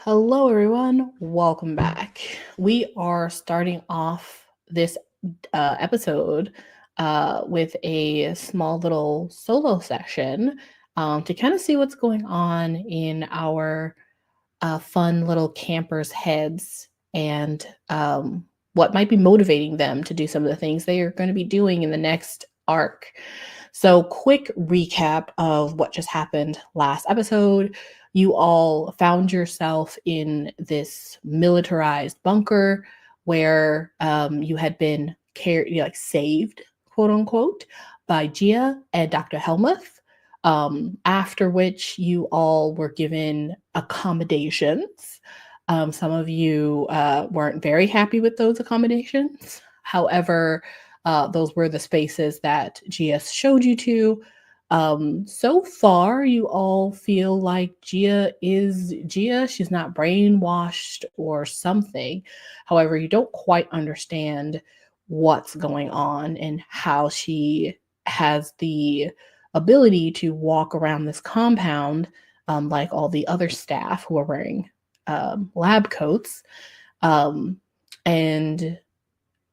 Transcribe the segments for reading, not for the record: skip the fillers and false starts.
Hello, everyone. Welcome back. We are starting off this episode with a small little solo session to kind of see what's going on in our fun little campers' heads and what might be motivating them to do some of the things they are going to be doing in the next arc. So, quick recap of what just happened last episode. You all found yourself in this militarized bunker where you had been saved, quote unquote, by Gia and Dr. Helmuth. After which you all were given accommodations. Some of you weren't very happy with those accommodations. However, those were the spaces that GS showed you to. So far, you all feel like Gia is Gia. She's not brainwashed or something. However, you don't quite understand what's going on and how she has the ability to walk around this compound like all the other staff who are wearing lab coats. And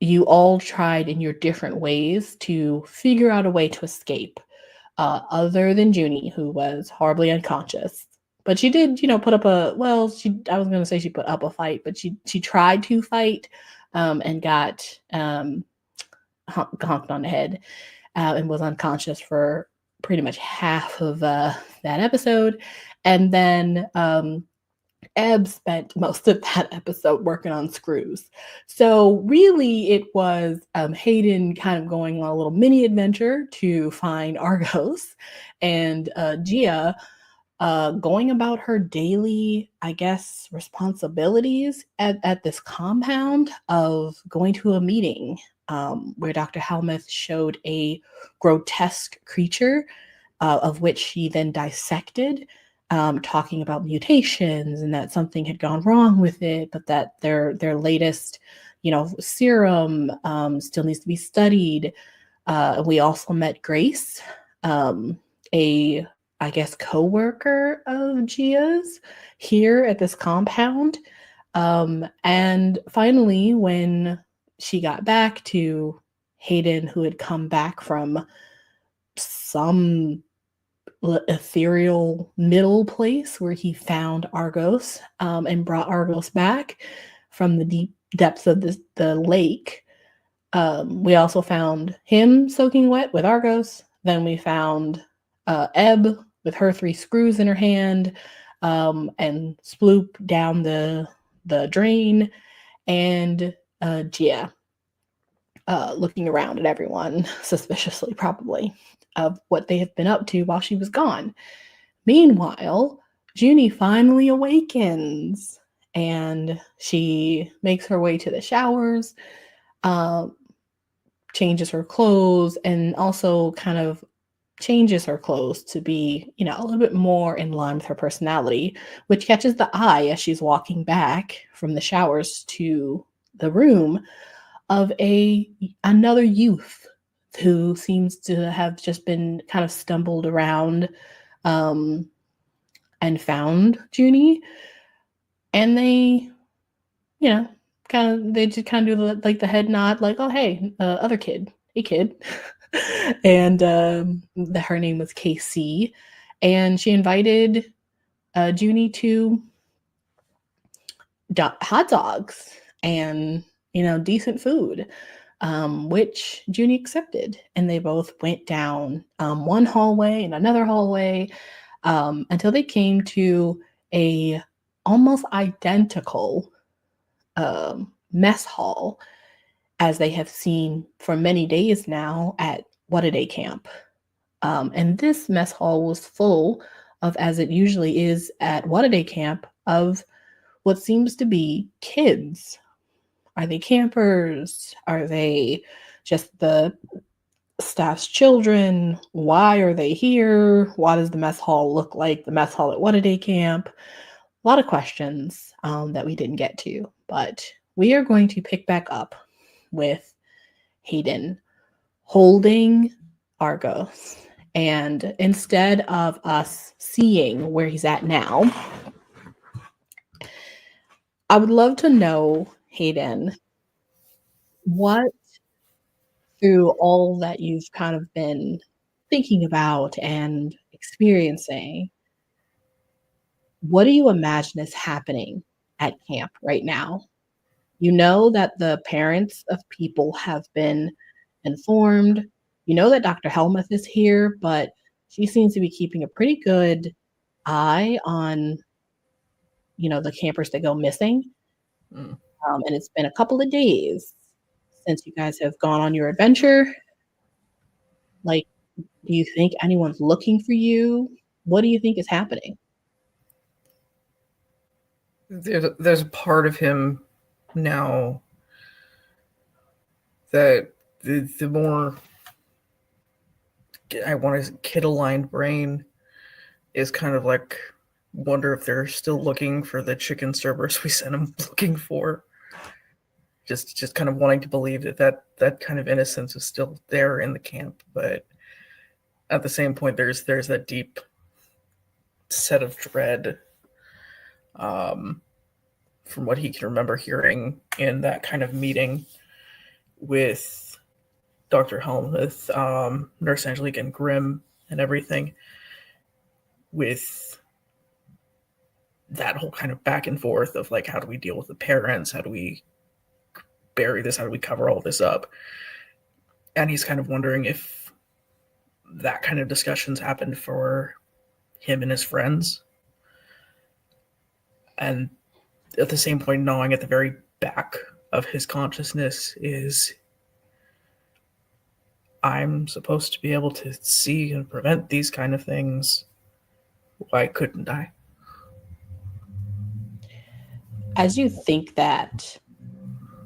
you all tried in your different ways to figure out a way to escape, other than Juni, who was horribly unconscious. But she did, put up I was going to say she put up a fight, but she tried to fight and got honked on the head and was unconscious for pretty much half of that episode. And then Ebb spent most of that episode working on screws. So really it was Hayden kind of going on a little mini adventure to find Argos, and Gia going about her daily, I guess, responsibilities at this compound of going to a meeting where Dr. Helmuth showed a grotesque creature of which he then dissected, talking about mutations and that something had gone wrong with it, but that their latest, serum still needs to be studied. We also met Grace, a I guess co-worker of Gia's here at this compound. And finally, when she got back to Hayden, who had come back from some ethereal middle place where he found Argos and brought Argos back from the deep depths of the lake. We also found him soaking wet with Argos. Then we found Ebb with her 3 screws in her hand and Sploop down the drain, and Gia looking around at everyone suspiciously, probably, of what they have been up to while she was gone. Meanwhile, Juni finally awakens and she makes her way to the showers, changes her clothes, and also kind of changes her clothes to be, a little bit more in line with her personality, which catches the eye as she's walking back from the showers to the room of another youth who seems to have just been kind of stumbled around and found Juni. And they, they just kind of do like the head nod, like, oh, hey, other kid, hey, kid. And her name was KC. And she invited Juni to hot dogs and, decent food, which Juni accepted. And they both went down one hallway and another hallway until they came to a almost identical mess hall as they have seen for many days now at What-A-Day Camp. And this mess hall was full of, as it usually is at What-A-Day Camp, of what seems to be kids. Are they campers? Are they just the staff's children? Why are they here? Why does the mess hall look like the mess hall at What-A-Day Camp? A lot of questions that we didn't get to, but we are going to pick back up with Hayden holding Argos. And instead of us seeing where he's at now, I would love to know, Hayden, what through all that you've kind of been thinking about and experiencing, what do you imagine is happening at camp right now? You know that the parents of people have been informed. You know that Dr. Helmuth is here, but she seems to be keeping a pretty good eye on, the campers that go missing. Mm. And it's been a couple of days since you guys have gone on your adventure. Like, do you think anyone's looking for you? What do you think is happening? There's a part of him now that the more I want his kid-aligned brain is kind of like, wonder if they're still looking for the chicken servers we sent them looking for. Just kind of wanting to believe that kind of innocence is still there in the camp, but at the same point, there's that deep set of dread from what he can remember hearing in that kind of meeting with Dr. Helmuth, Nurse Angelique, and Grimm, and everything, with that whole kind of back and forth of like, how do we deal with the parents? How do we bury this? How do we cover all this up? And he's kind of wondering if that kind of discussions happened for him and his friends. And at the same point, gnawing at the very back of his consciousness is, I'm supposed to be able to see and prevent these kind of things. Why couldn't I? As you think that,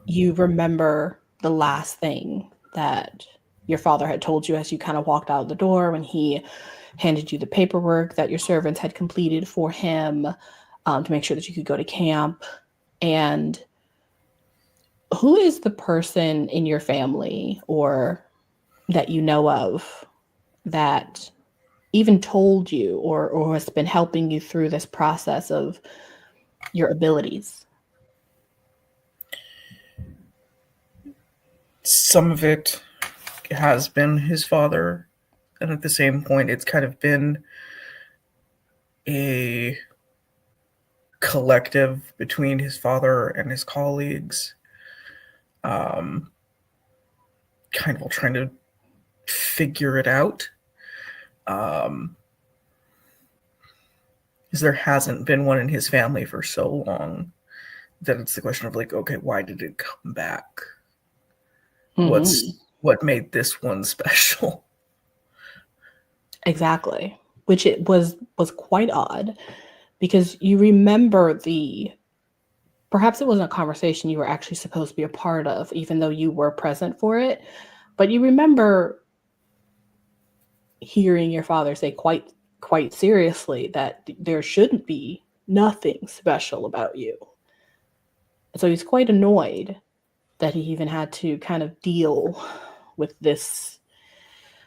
you remember the last thing that your father had told you as you kind of walked out the door when he handed you the paperwork that your servants had completed for him, to make sure that you could go to camp. And who is the person in your family or that you know of that even told you or has been helping you through this process of your abilities? Some of it has been his father, and at the same point, it's kind of been a collective between his father and his colleagues, kind of trying to figure it out. Because there hasn't been one in his family for so long that it's the question of like, okay, why did it come back? Mm-hmm. What made this one special? Exactly. Which it was quite odd because you remember perhaps it wasn't a conversation you were actually supposed to be a part of, even though you were present for it, but you remember hearing your father say quite seriously that there shouldn't be nothing special about you. So he's quite annoyed that he even had to kind of deal with this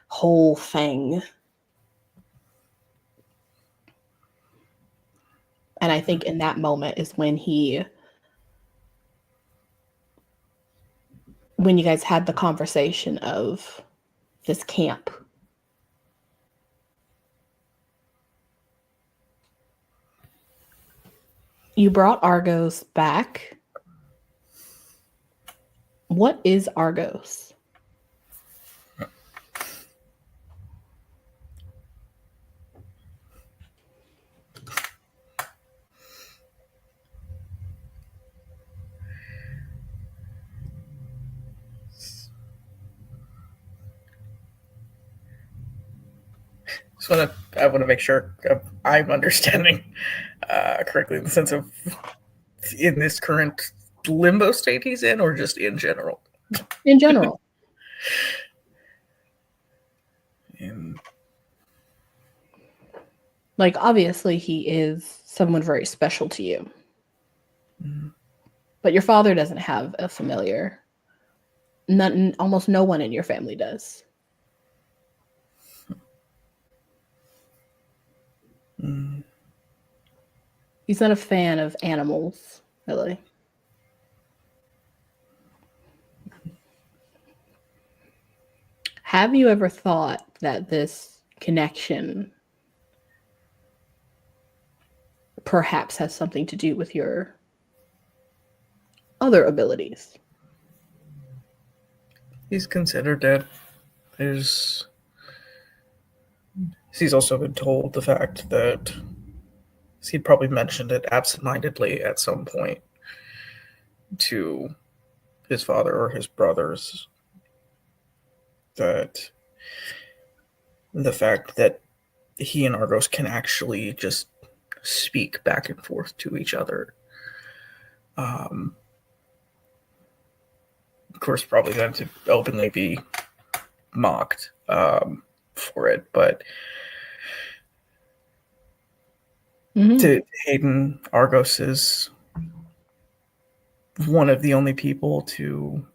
whole thing. And I think in that moment is when you guys had the conversation of this camp. You brought Argos back. What is Argos? I want to make sure I'm understanding correctly in the sense of in this current limbo state he's in, or just in general? In general. Like, obviously, he is someone very special to you. Mm-hmm. But your father doesn't have a familiar. Almost no one in your family does. Mm. He's not a fan of animals. Really. Have you ever thought that this connection perhaps has something to do with your other abilities? He's considered it. He's also been told the fact that he'd probably mentioned it absentmindedly at some point to his father or his brothers, that the fact that he and Argos can actually just speak back and forth to each other. Of course, probably going to openly be mocked for it, but to Hayden, Argos is one of the only people to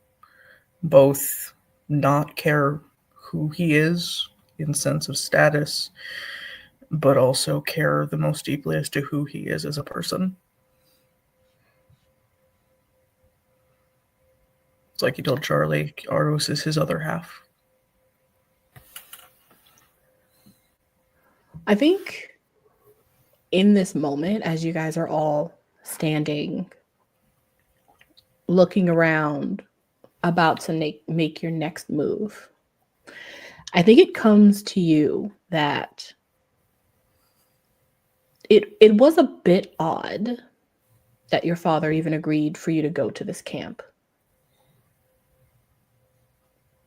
both not care who he is in sense of status, but also care the most deeply as to who he is as a person. It's like he told Charlie, Argos is his other half. I think in this moment, as you guys are all standing, looking around, about to make your next move, I think it comes to you that it was a bit odd that your father even agreed for you to go to this camp.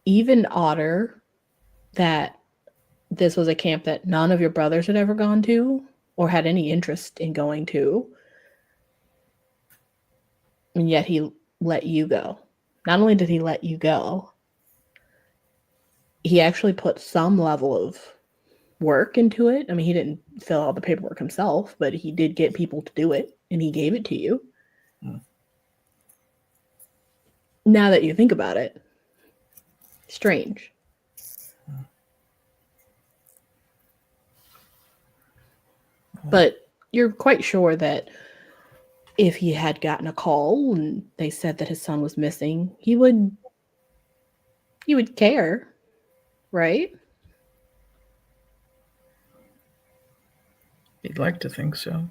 Even odder that this was a camp that none of your brothers had ever gone to or had any interest in going to. And yet he let you go. Not only did he let you go, he actually put some level of work into it. I mean, he didn't fill out the paperwork himself, but he did get people to do it, and he gave it to you. Now that you think about it, strange. But you're quite sure that if he had gotten a call and they said that his son was missing, he would care, right? He'd like to think so.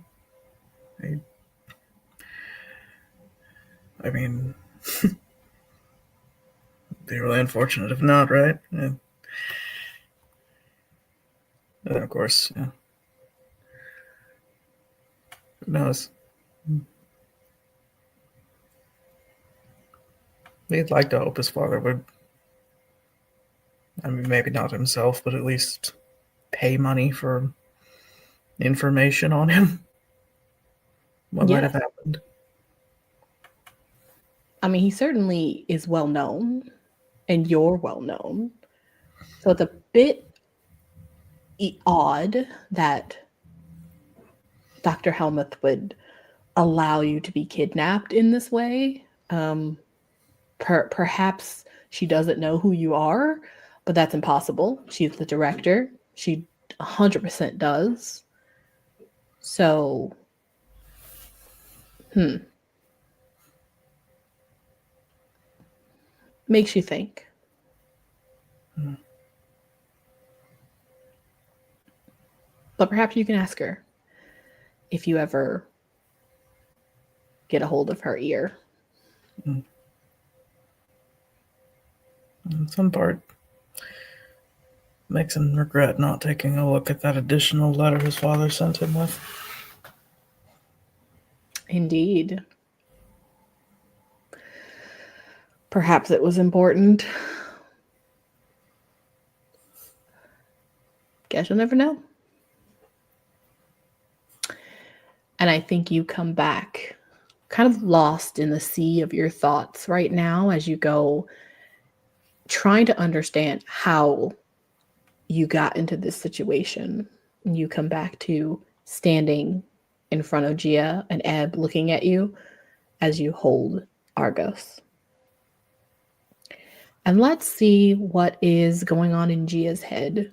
I mean, be really unfortunate if not, right? Yeah. And of course, yeah. Who knows? He'd like to hope his father would, I mean, maybe not himself, but at least pay money for information on him. What might have happened. I mean, he certainly is well known, and you're well known. So it's a bit odd that Dr. Helmuth would allow you to be kidnapped in this way. Perhaps she doesn't know who you are, but that's impossible. She's the director. She 100% does. So, makes you think. But perhaps you can ask her if you ever get a hold of her ear. In some part, makes him regret not taking a look at that additional letter his father sent him with. Indeed. Perhaps it was important. Guess you'll never know. And I think you come back kind of lost in the sea of your thoughts right now as you go trying to understand how you got into this situation. And you come back to standing in front of Gia and Ebb looking at you as you hold Argos. And let's see what is going on in Gia's head.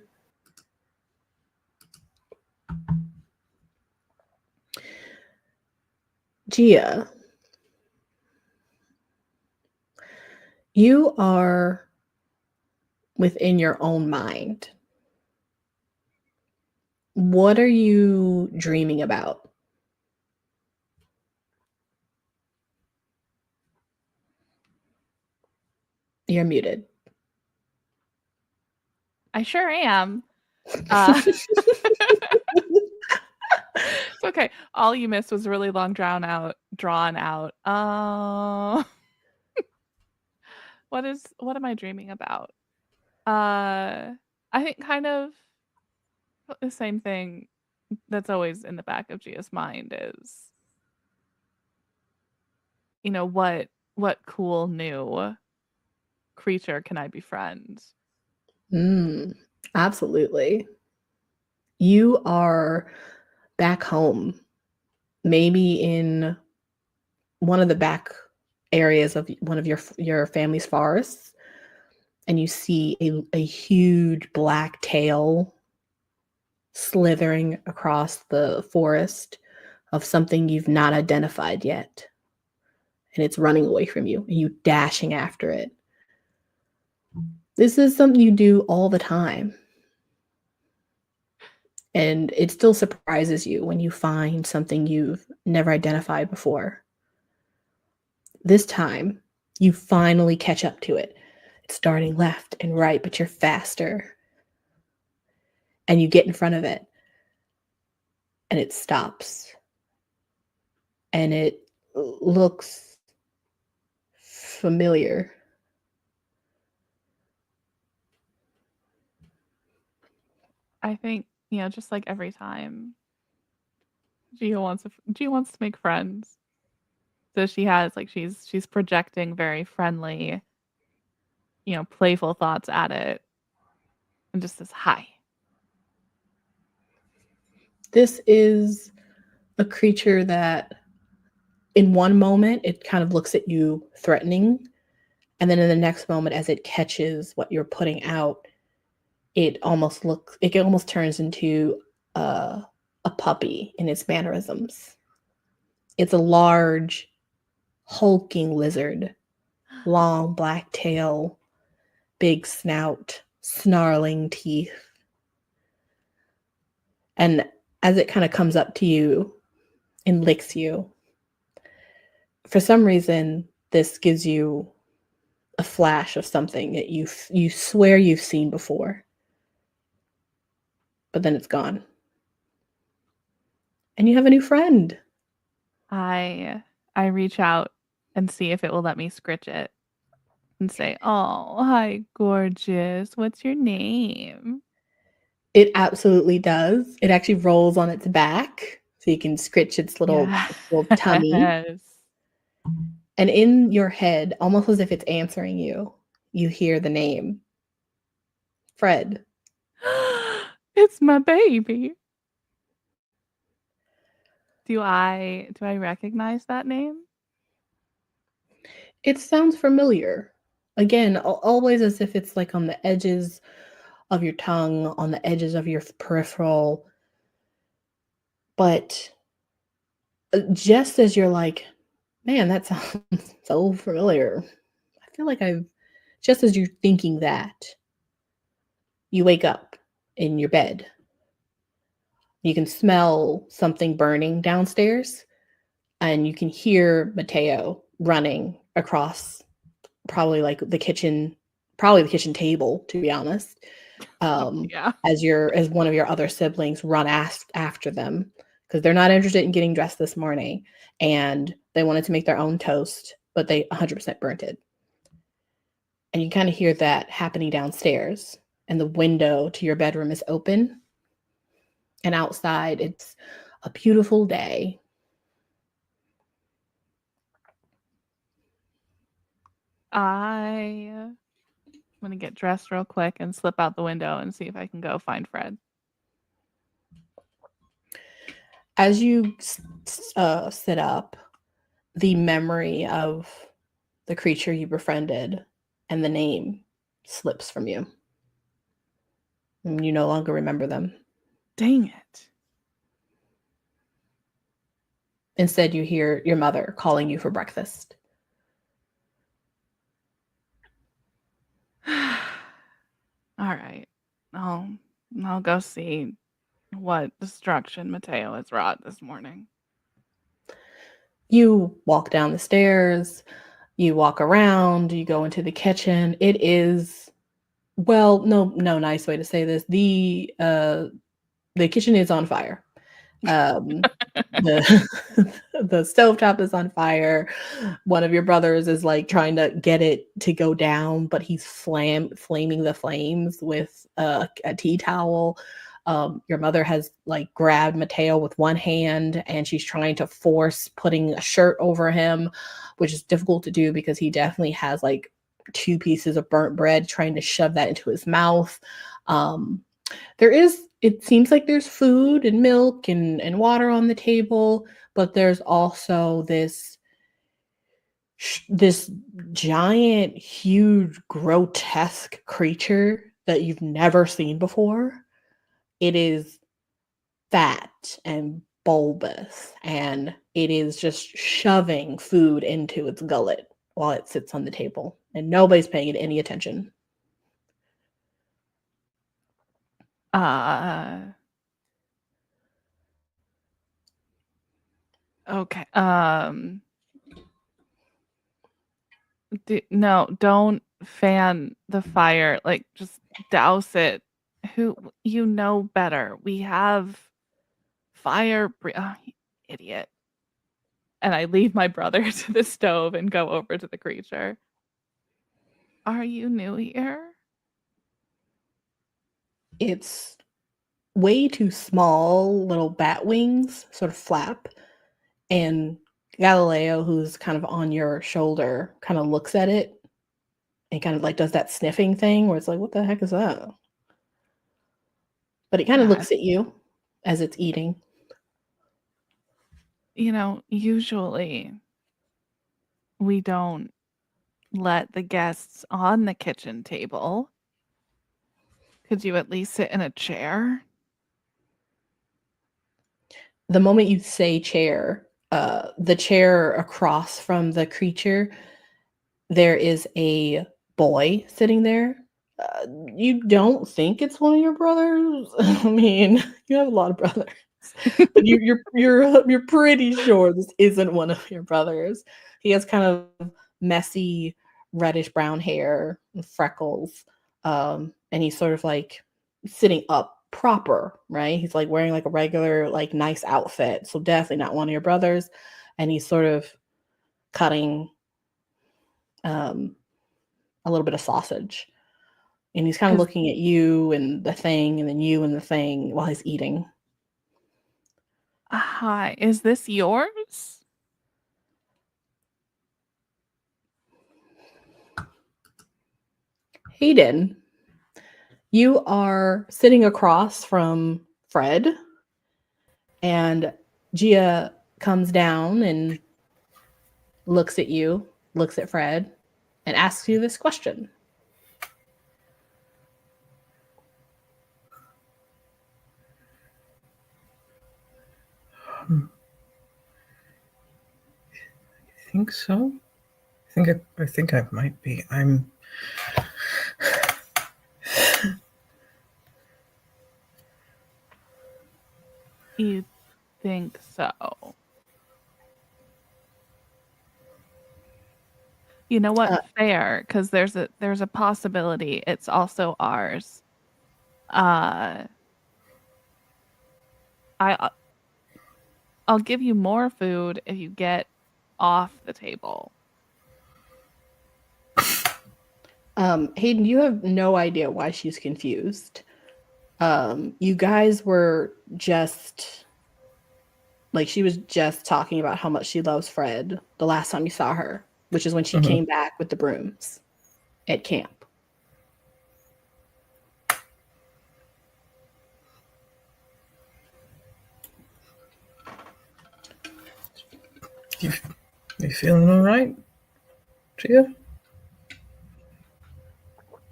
Gia, You are within your own mind. What are you dreaming about? You're muted. I sure am. It's okay. All you missed was really long, drawn out. What am I dreaming about? I think kind of the same thing that's always in the back of Gia's mind is, what cool new creature can I befriend? Absolutely. You are back home, maybe in one of the back areas of one of your family's forests, and you see a huge black tail slithering across the forest of something you've not identified yet. And it's running away from you, and you dashing after it. This is something you do all the time. And it still surprises you when you find something you've never identified before. This time, you finally catch up to it. It's starting left and right, but you're faster. And you get in front of it. And it stops. And it looks familiar. I think, just like every time Gia wants to make friends. So she has she's projecting very friendly, playful thoughts at it and just says hi. This is a creature that in one moment it kind of looks at you threatening, and then in the next moment, as it catches what you're putting out, it almost turns into a puppy in its mannerisms. It's a large, hulking lizard, long black tail, big snout, snarling teeth. And as it kind of comes up to you and licks you, for some reason, this gives you a flash of something that you swear you've seen before. But then it's gone. And you have a new friend. I reach out and see if it will let me scritch it and say, "Oh, hi, gorgeous. What's your name?" It absolutely does. It actually rolls on its back, so you can scritch its little tummy. Yes. And in your head, almost as if it's answering you, you hear the name Fred. It's my baby. Do I recognize that name? It sounds familiar. Again, always as if it's like on the edges of your tongue, on the edges of your peripheral. But just as you're like, man, that sounds so familiar. I feel like just as you're thinking that, you wake up in your bed. You can smell something burning downstairs, and you can hear Mateo running across probably the kitchen table, to be honest. Yeah. As one of your other siblings run after them because they're not interested in getting dressed this morning, and they wanted to make their own toast, but they 100% burnt it. And you kind of hear that happening downstairs, and the window to your bedroom is open, and outside it's a beautiful day. I'm going to get dressed real quick and slip out the window and see if I can go find Fred. As you sit up, the memory of the creature you befriended and the name slips from you. And you no longer remember them. Dang it. Instead, you hear your mother calling you for breakfast. All right. I'll go see what destruction Mateo has wrought this morning. You walk down the stairs, you walk around, you go into the kitchen. It is, well, no, nice way to say this. The kitchen is on fire. The the stovetop is on fire. One of your brothers is like trying to get it to go down, but he's flaming the flames with a tea towel. Your mother has like grabbed Mateo with one hand and she's trying to force putting a shirt over him, which is difficult to do because he definitely has like 2 pieces of burnt bread, trying to shove that into his mouth. It seems like there's food and milk and water on the table, but there's also this giant, huge, grotesque creature that you've never seen before. It is fat and bulbous, and it is just shoving food into its gullet while it sits on the table, and nobody's paying it any attention. Okay. No, don't fan the fire. Like, just douse it. You know better. We have fire. Idiot. And I leave my brother to the stove and go over to the creature. Are you new here? It's way too small, little bat wings sort of flap, and Galileo, who's kind of on your shoulder, kind of looks at it and kind of like does that sniffing thing where it's like, what the heck is that? But it kind of looks at you as it's eating. Usually we don't let the guests on the kitchen table. Could you at least sit in a chair? The moment you say chair, the chair across from the creature, there is a boy sitting there. You don't think it's one of your brothers. I mean, you have a lot of brothers, but you're pretty sure this isn't one of your brothers. He has kind of messy reddish brown hair and freckles, and he's sort of like sitting up proper, right? He's like wearing like a regular like nice outfit, so definitely not one of your brothers. And he's sort of cutting a little bit of sausage, and he's kind of looking at you and the thing, and then you and the thing while he's eating. Hi, is this yours? Hayden, you are sitting across from Fred, and Gia comes down and looks at you, looks at Fred, and asks you this question. I think so. I think I might be. You think so? You know what? Fair, because there's a possibility it's also ours. I'll give you more food if you get off the table. Hayden, you have no idea why she's confused. You guys were just like, she was just talking about how much she loves Fred the last time you saw her, which is when she came back with the brooms at camp. You feeling all right, Gia?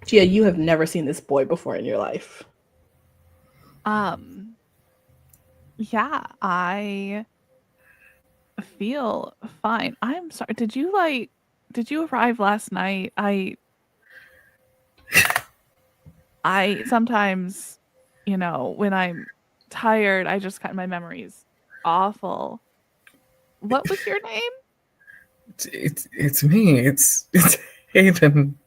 Gia, you have never seen this boy before in your life. Yeah, I feel fine. I'm sorry. Did you arrive last night? I sometimes, when I'm tired, I just my memory's awful. What was your name? It's me. It's Hayden.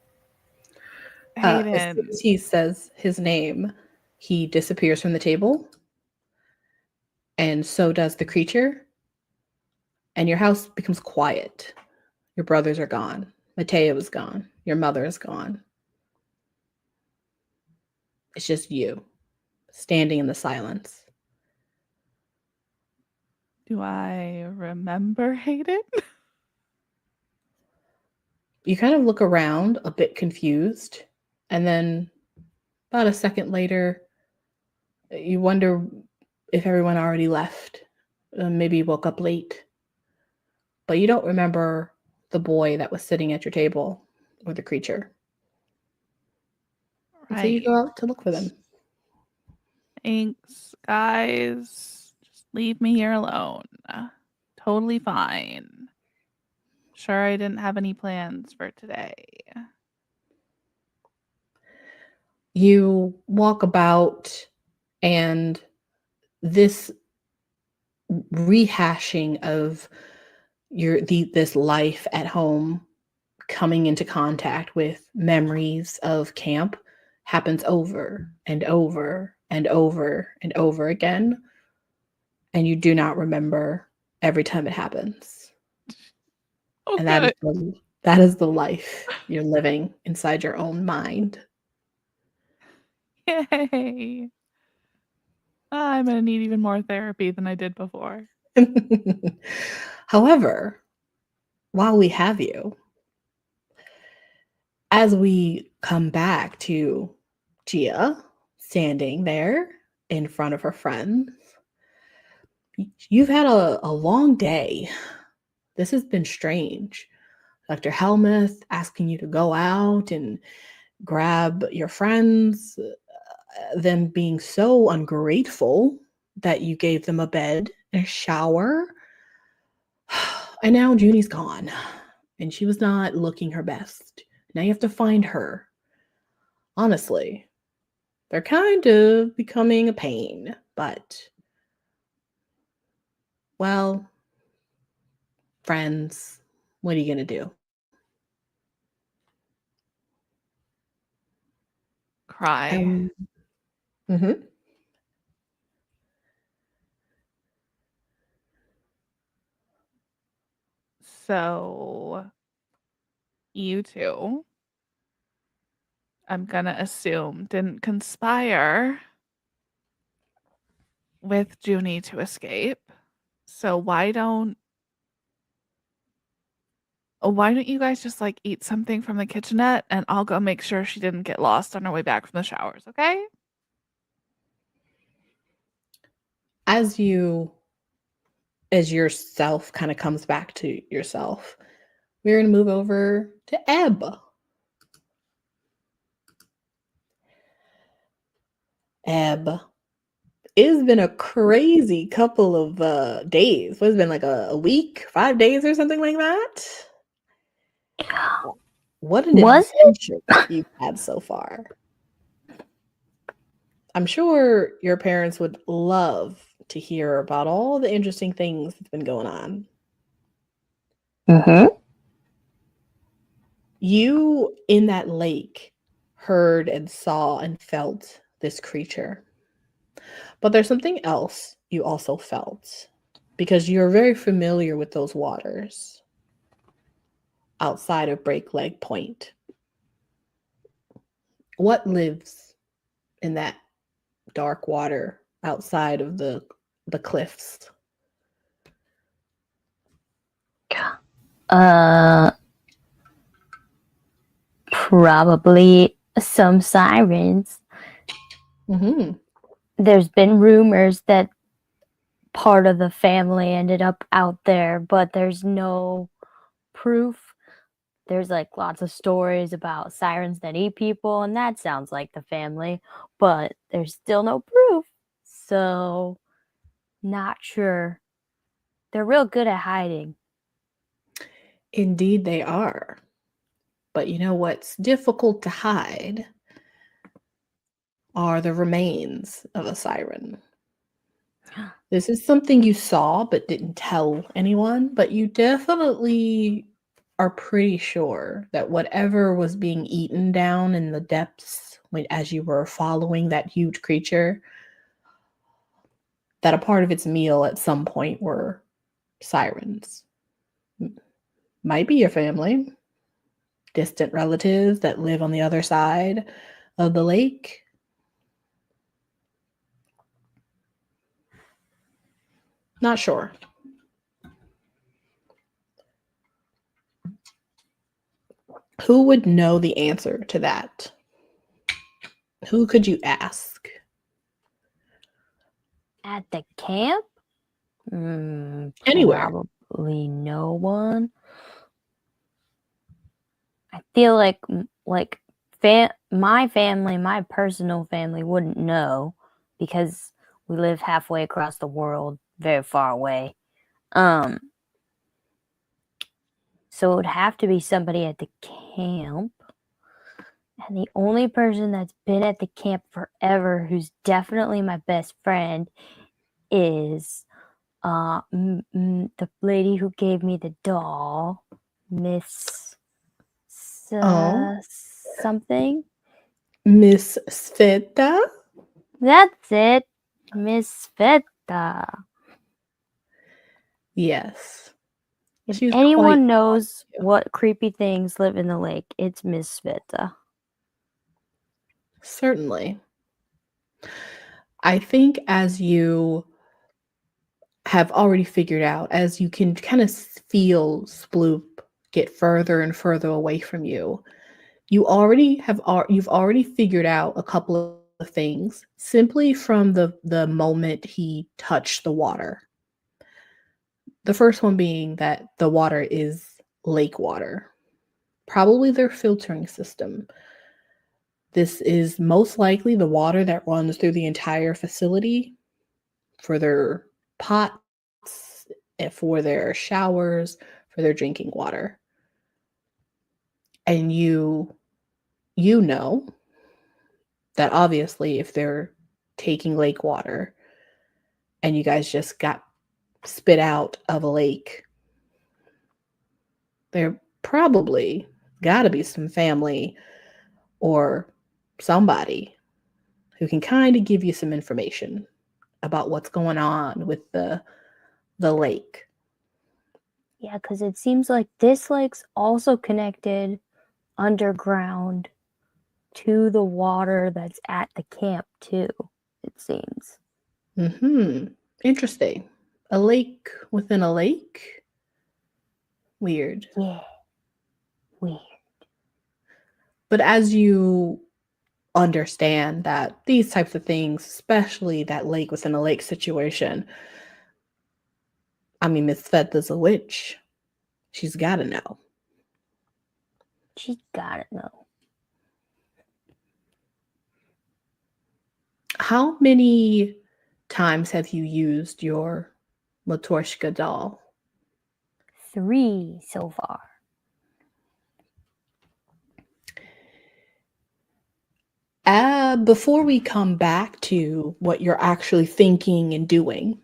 As soon Hayden. as he says his name, he disappears from the table, and so does the creature, and your house becomes quiet. Your brothers are gone. Mateo is gone. Your mother is gone. It's just you, standing in the silence. Do I remember Hayden? You kind of look around a bit confused, and then about a second later, you wonder if everyone already left. Maybe you woke up late. But you don't remember the boy that was sitting at your table or the creature. And so you Right. go out to look for them. Thanks, guys. Just leave me here alone. Totally fine. Sure, I didn't have any plans for today. You walk about, and this rehashing of this life at home coming into contact with memories of camp happens over and over and over and over again, and you do not remember every time it happens. Oh, And good. that is the life you're living inside your own mind. Yay. I'm going to need even more therapy than I did before. However, while we have you, as we come back to Gia standing there in front of her friends, you've had a long day. This has been strange. Dr. Helmuth asking you to go out and grab your friends, them being so ungrateful that you gave them a bed and a shower. And now Juni's gone, and she was not looking her best. Now you have to find her. Honestly, they're kind of becoming a pain, but, well, friends, what are you going to do? Cry. Mm-hmm. So, you two, I'm going to assume, didn't conspire with Juni to escape. So why don't you guys just eat something from the kitchenette, and I'll go make sure she didn't get lost on her way back from the showers, okay? As yourself kind of comes back to yourself, we're going to move over to Ebb. Ebb, it's been a crazy couple of days. What has it been, like a week, 5 days or something like that? What an adventure you've had so far. I'm sure your parents would love to hear about all the interesting things that's been going on. Mm-hmm. You, in that lake, heard and saw and felt this creature. But there's something else you also felt, because you're very familiar with those waters outside of Break Leg Point. What lives in that dark water outside of the cliffs? Probably some sirens. Mm-hmm. There's been rumors that part of the family ended up out there, but there's no proof. There's lots of stories about sirens that eat people, and that sounds like the family, but there's still no proof. So, not sure. They're real good at hiding. Indeed, they are. But you know what's difficult to hide? are the remains of a siren. This is something you saw but didn't tell anyone, but you definitely are pretty sure that whatever was being eaten down in the depths as you were following that huge creature, that a part of its meal at some point were sirens. Might be your family, distant relatives that live on the other side of the lake. Not sure. Who would know the answer to that? Who could you ask? At the camp? Anywhere. Probably no one. I feel like my family, my personal family, wouldn't know because we live halfway across the world, very far away. So it would have to be somebody at the camp. And the only person that's been at the camp forever who's definitely my best friend is the lady who gave me the doll, Miss something. Miss Sveta? That's it. Miss Sveta. Yes. If She's anyone quite knows cute. what creepy things live in the lake, it's Miss Sveta. Certainly. I think as you have already figured out, as you can kind of feel Sploop get further and further away from you, you've already figured out a couple of things simply from the moment he touched the water. The first one being that the water is lake water, probably their filtering system. This is most likely the water that runs through the entire facility for their pots, for their showers, for their drinking water. And you know that obviously if they're taking lake water and you guys just got spit out of a lake, there probably got to be some family or somebody who can kind of give you some information about what's going on with the lake. Yeah, because it seems like this lake's also connected underground to the water that's at the camp too, it seems. Interesting. A lake within a lake? Weird. Yeah. Weird. But as you understand that these types of things, especially that lake within a lake situation, I mean, Miss Sveta's a witch. She's got to know. She's gotta know. How many times have you used your Matryoshka doll? 3 so far. Before we come back to what you're actually thinking and doing,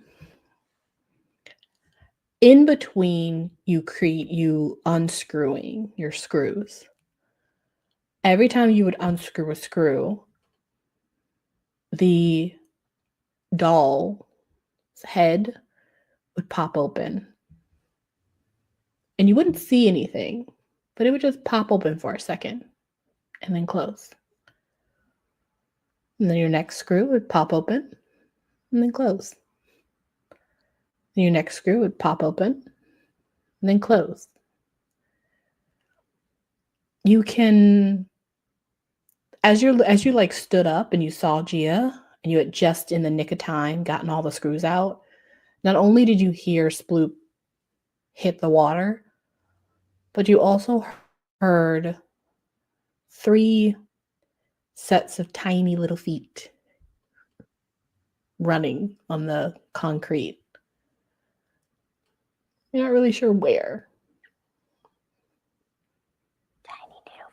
in between you unscrewing your screws, every time you would unscrew a screw, the doll's head would pop open. And you wouldn't see anything, but it would just pop open for a second and then close. And then your next screw would pop open and then close. And your next screw would pop open and then close. You can, as you like stood up and you saw Gia and you had just in the nick of time gotten all the screws out, not only did you hear Sploop hit the water, but you also heard 3 sets of tiny little feet running on the concrete. You're not really sure where. Tiny little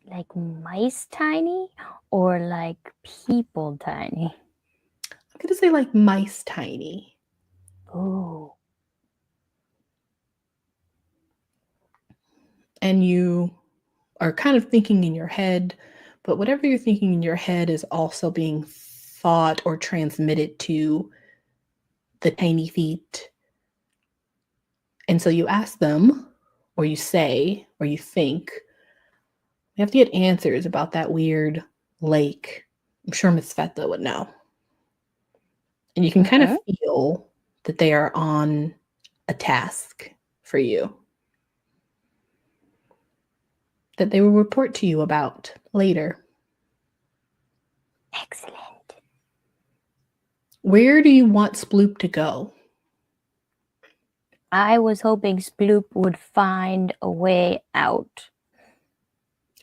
feet. like mice tiny or like people tiny? I'm gonna say like mice tiny. Ooh. And you are kind of thinking in your head, but whatever you're thinking in your head is also being thought or transmitted to the tiny feet. And so you ask them, or you say, or you think, we have to get answers about that weird lake. I'm sure Miss Feta would know. And you can kind of feel that they are on a task for you, that they will report to you about later. Excellent. Where do you want Sploop to go? I was hoping Sploop would find a way out.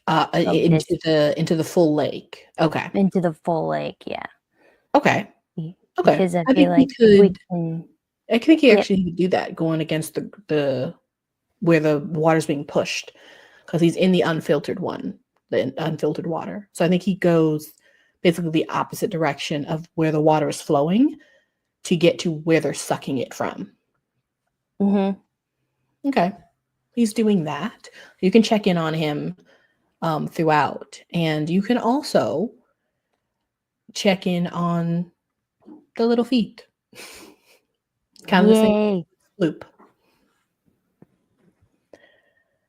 Into the full lake. Okay. Into the full lake, yeah. Okay. Because I feel think like we can. I think he actually could do that, going against the where the water's being pushed, because he's in the unfiltered one, the unfiltered water. So I think he goes basically the opposite direction of where the water is flowing to get to where they're sucking it from. Mm-hmm. Okay. He's doing that. You can check in on him throughout. And you can also check in on the little feet. Kind of the same loop.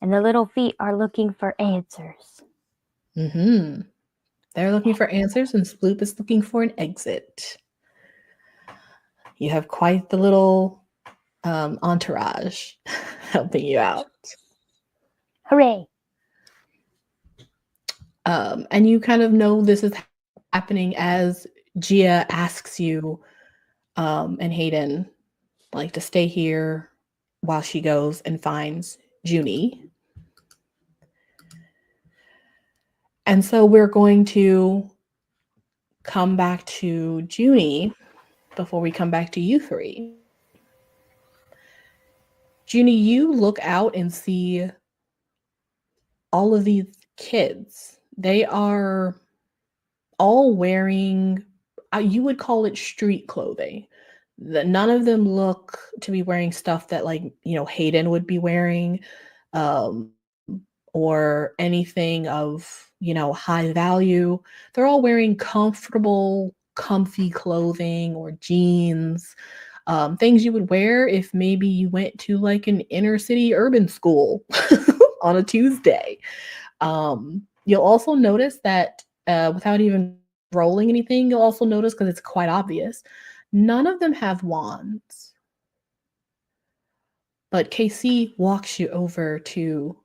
And the little feet are looking for answers. Mm-hmm. They're looking for answers, and Sploop is looking for an exit. You have quite the little entourage helping you out. Hooray! And you kind of know this is happening as Gia asks you and Hayden like to stay here while she goes and finds Juni. And so we're going to come back to Juni before we come back to you three. Juni, you look out and see all of these kids. They are all wearing, you would call it street clothing. None of them look to be wearing stuff that, like, Hayden would be wearing, or anything of, high value. They're all wearing comfortable, comfy clothing or jeans, things you would wear if maybe you went to like an inner city urban school on a Tuesday. You'll also notice that without even rolling anything, you'll also notice, because it's quite obvious, none of them have wands. But KC walks you over to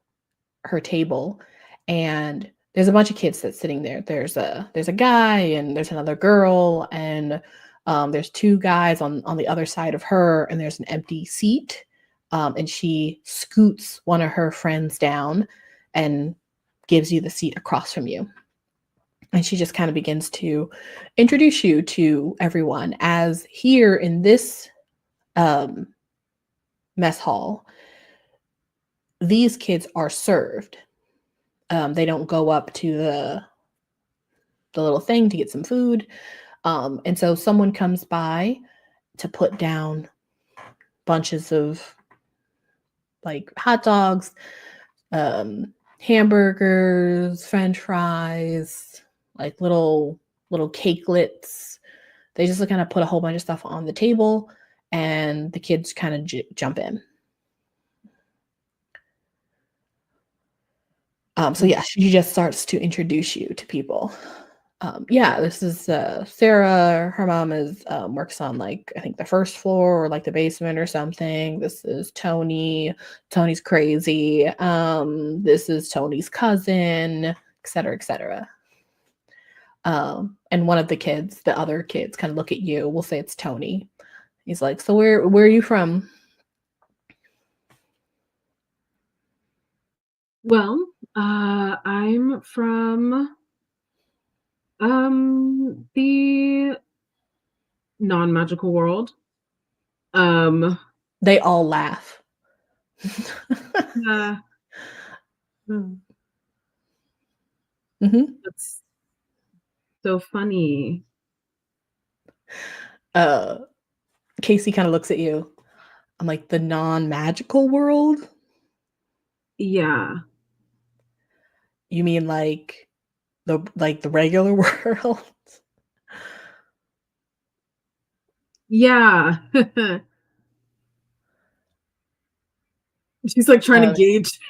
her table, and there's a bunch of kids that's sitting there. There's a guy, and there's another girl, and there's two guys on the other side of her, and there's an empty seat. And she scoots one of her friends down and gives you the seat across from you. And she just kind of begins to introduce you to everyone, as here in this mess hall, these kids are served. They don't go up to the little thing to get some food. And so someone comes by to put down bunches of like hot dogs, hamburgers, French fries, like little cakelets. They just kind of put a whole bunch of stuff on the table, and the kids kind of jump in. So yeah, she just starts to introduce you to people. This is Sarah. Her mom is works on, like, I think the first floor or like the basement or something. This is Tony. Tony's crazy. This is Tony's cousin, et cetera, et cetera. And one of the other kids kind of look at you. We'll say it's Tony. He's like, so where are you from? Well, I'm from the non-magical world. They all laugh. Mm-hmm. That's so funny. Casey kind of looks at you. I'm like, the non-magical world? Yeah. You mean like the regular world? Yeah. She's like trying to gauge.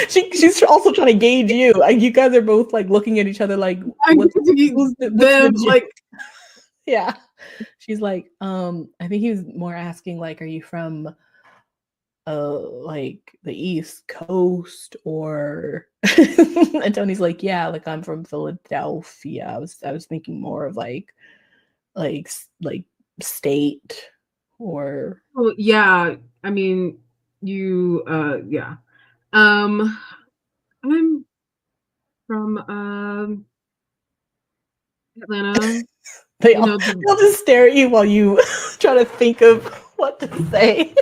She's also trying to gauge you. You guys are both like looking at each other like, what's the joke? Like, yeah. She's like, I think he was more asking like, are you from like the East Coast or and Tony's like, yeah, like I'm from Philadelphia. I was thinking more of like state or oh yeah. I mean, you yeah. I'm from Atlanta. they You all, know, they'll just stare at you while you try to think of what to say.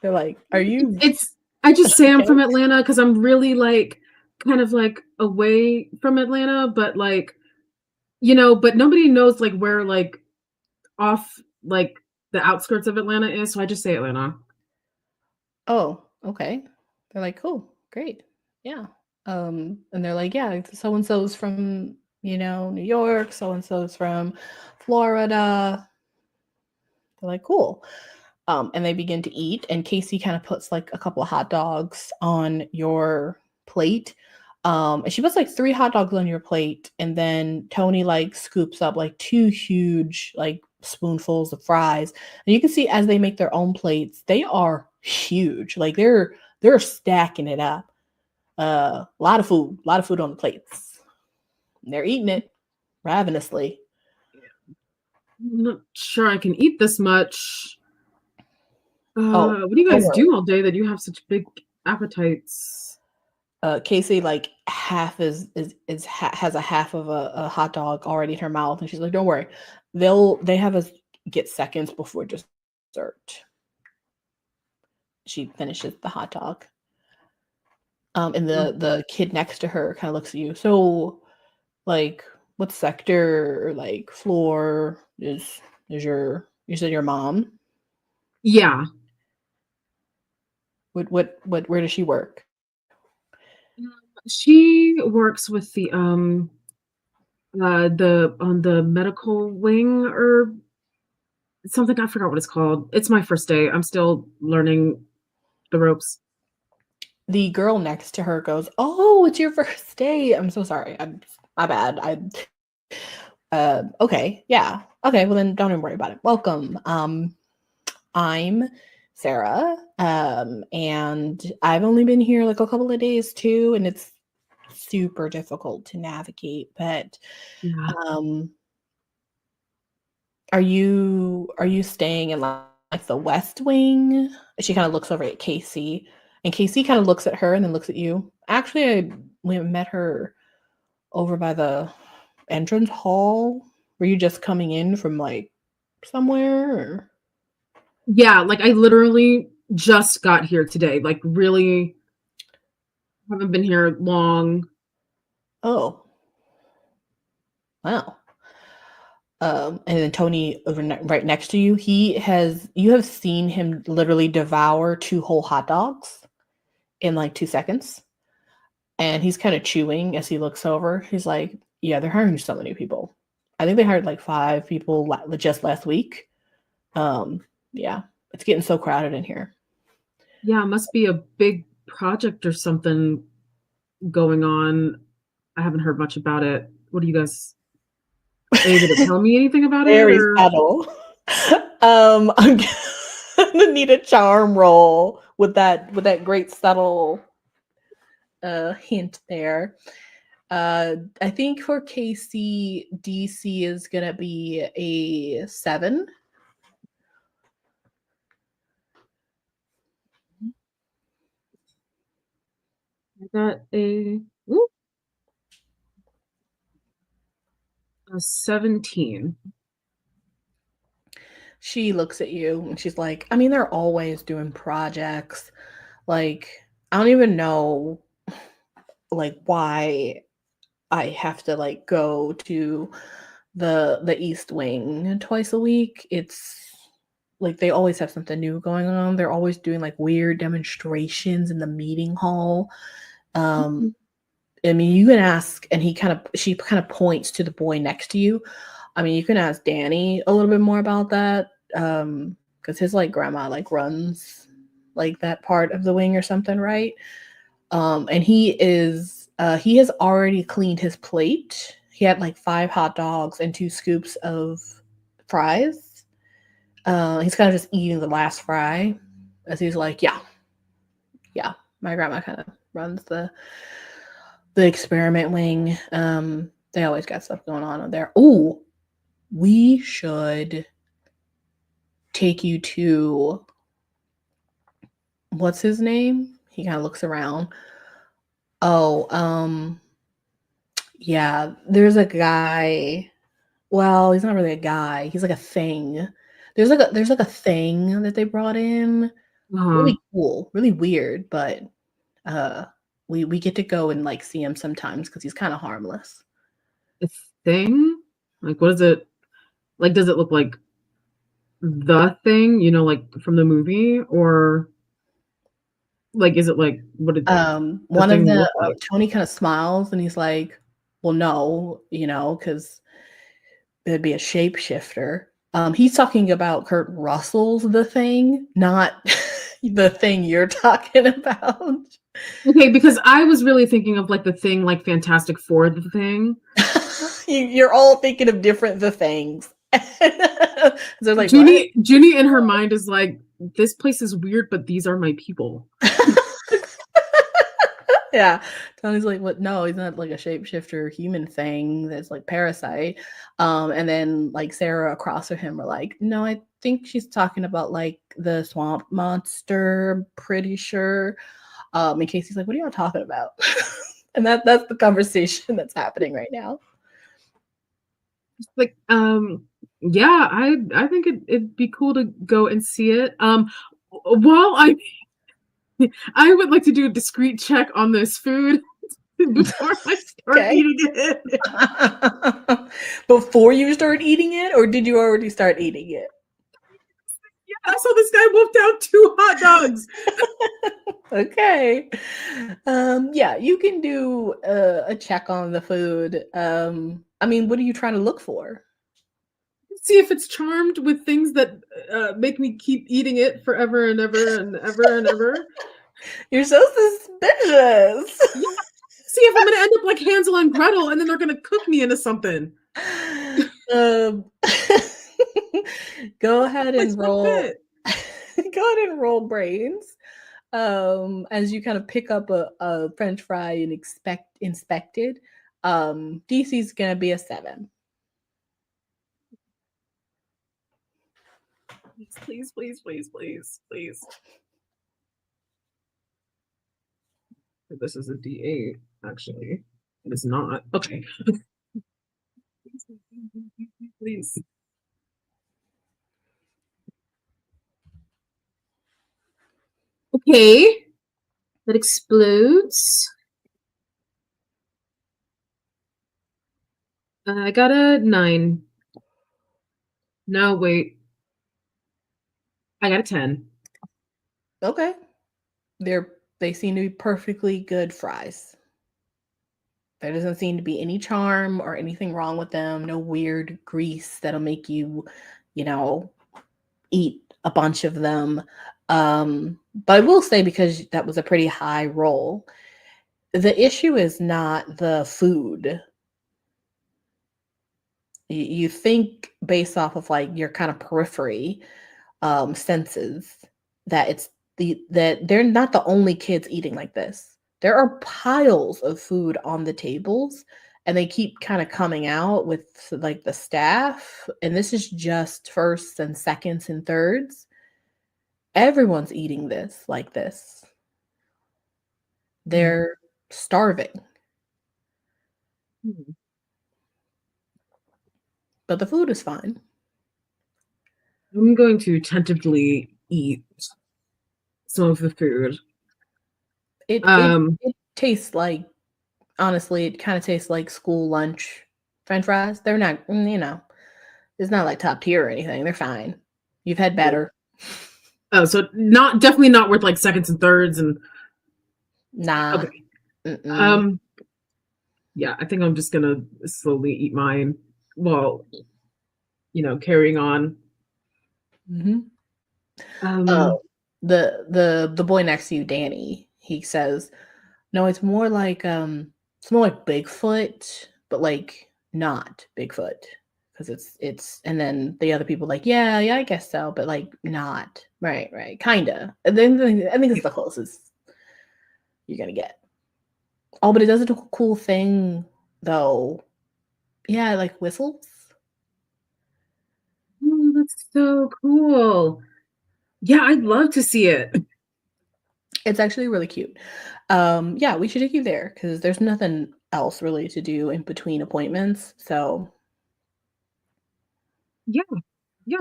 They're like, are you it's I just say I'm okay? from Atlanta because I'm really like kind of like away from Atlanta, but like, you know, but nobody knows like where like off like the outskirts of Atlanta is, so I just say Atlanta. Oh, okay. They're like, cool, great. Yeah. And they're like, yeah, so and so's from, New York, so and so's from Florida. They're like, cool. And they begin to eat, and Casey kind of puts like a couple of hot dogs on your plate. And she puts like 3 hot dogs on your plate, and then Tony like scoops up like 2 huge like spoonfuls of fries. And you can see as they make their own plates, they are huge. Like they're stacking it up. A lot of food on the plates. And they're eating it ravenously. I'm not sure I can eat this much. Oh, What do you don't guys worry. do all day that you have such big appetites? Casey like has a half of a hot dog already in her mouth, and she's like, "Don't worry, they have us get seconds before dessert." She finishes the hot dog. And the kid next to her kind of looks at you. So, like, what sector or like floor is you said your mom? Yeah. Where does she work? She works with the on the medical wing or something. I forgot what it's called. It's my first day. I'm still learning the ropes. The girl next to her goes, "Oh, it's your first day. I'm so sorry. My bad. Okay, yeah. Okay, well then don't even worry about it. Welcome. I'm Sarah. And I've only been here like a couple of days too, and it's super difficult to navigate. But Yeah. are you staying in like the West Wing? She kind of looks over at Casey, and Casey kind of looks at her and then looks at you. Actually, we met her over by the entrance hall. Were you just coming in from like somewhere? Or? Yeah, like I literally just got here today. Like really haven't been here long. Oh, wow. And then Tony right next to you, you have seen him literally devour 2 whole hot dogs in like 2 seconds. And he's kind of chewing as he looks over. He's like, yeah, they're hiring so many people. I think they hired like 5 people just last week. Yeah, it's getting so crowded in here. Yeah, it must be a big project or something going on. I haven't heard much about it. What do you guys are you able to tell me anything about it? Very Or subtle. I'm gonna need a charm roll with that great subtle hint there. I think for Casey, DC is gonna be a 7. I got a 17. She looks at you and she's like, I mean, they're always doing projects. Like, I don't even know like why I have to like go to the East Wing twice a week. It's like they always have something new going on. They're always doing like weird demonstrations in the meeting hall. I mean, you can ask, and she kind of points to the boy next to you. I mean, you can ask Danny a little bit more about that, because his like grandma like runs like that part of the wing or something, right? And he has already cleaned his plate. He had like 5 hot dogs and 2 scoops of fries. He's kind of just eating the last fry as he's like, yeah, my grandma kind of runs the experiment wing. They always got stuff going on there. Oh, we should take you to, what's his name? He kind of looks around. Oh, yeah, there's a guy. Well, he's not really a guy. He's like a thing. There's like a thing that they brought in. Really cool, really weird, but we get to go and like see him sometimes because he's kind of harmless. A thing? Like, what is it? Like, does it look like the thing, you know, like from the movie, or like is it like what did one of the like? Tony kind of smiles and he's like, well, no, you know, because it'd be a shapeshifter. He's talking about Kurt Russell's The Thing, not the thing you're talking about. Okay, because I was really thinking of like the thing, like Fantastic Four, the thing. You're all thinking of different The Things. So like, Juni in her mind is like, this place is weird, but these are my people. Yeah, Tony's like, what? No, he's not like a shapeshifter human thing that's like Parasite. And then like Sarah across from him are like, no, I think she's talking about like the swamp monster. I'm pretty sure. And Casey's like, what are y'all talking about? And that's the conversation that's happening right now. Like, yeah, I think it'd be cool to go and see it. While I would like to do a discreet check on this food before I start eating it. Before you start eating it, or did you already start eating it? Yeah, I saw this guy wolfed out 2 hot dogs. Okay. Yeah, you can do a check on the food. I mean, what are you trying to look for? See if it's charmed with things that make me keep eating it forever and ever and ever and ever. You're so suspicious. Yeah. See if I'm gonna end up like Hansel and Gretel, and then they're gonna cook me into something. Go ahead and roll. Go ahead and roll brains. As you kind of pick up a French fry and inspected. DC's gonna be a 7. Please, please, please, please, please. This is a D8, actually. It is not. Okay. Please. Okay. That explodes. I got a 9. No, wait. I got a 10. Okay. They seem to be perfectly good fries. There doesn't seem to be any charm or anything wrong with them. No weird grease that'll make you, eat a bunch of them. But I will say, because that was a pretty high roll, the issue is not the food. You think based off of like your kind of periphery senses that that they're not the only kids eating like this. There are piles of food on the tables, and they keep kind of coming out with like the staff, and this is just firsts and seconds and thirds. Everyone's eating this like this. They're starving. But the food is fine. I'm going to tentatively eat some of the food. It tastes like honestly, it kind of tastes like school lunch French fries. They're not, it's not like top tier or anything. They're fine. You've had better. Oh, so definitely not worth like seconds and thirds and Nah. okay. Yeah, I think I'm just gonna slowly eat mine while, carrying on. Mm-hmm. The boy next to you, Danny, he says, no, it's more like Bigfoot, but like not Bigfoot. Because it's and then the other people like, yeah, I guess so, but like not. Right, kinda. And then I think it's the closest you're gonna get. Oh, but it does a cool thing though. Yeah, like whistles. Oh, that's so cool. Yeah, I'd love to see it. It's actually really cute. Yeah, we should take you there because there's nothing else really to do in between appointments. So Yeah,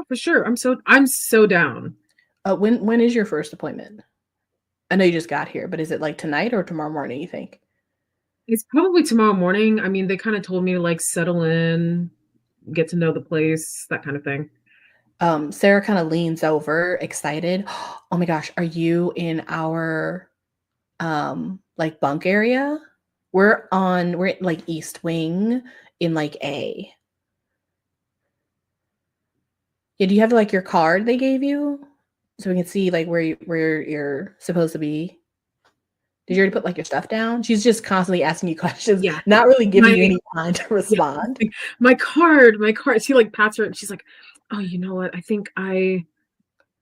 for sure. I'm so down. when is your first appointment? I know you just got here, but is it like tonight or tomorrow morning, you think? It's probably tomorrow morning. I mean, they kind of told me to like settle in, get to know the place, that kind of thing. Sarah kind of leans over, excited. Oh my gosh, are you in our like bunk area? We're like East Wing in like A. Yeah, do you have like your card they gave you? So we can see like where you're supposed to be. Did you already put like your stuff down? She's just constantly asking you questions, Yeah. not really giving you any time to respond. Yeah. My card. She like pats her and she's like, oh, you know what? I think I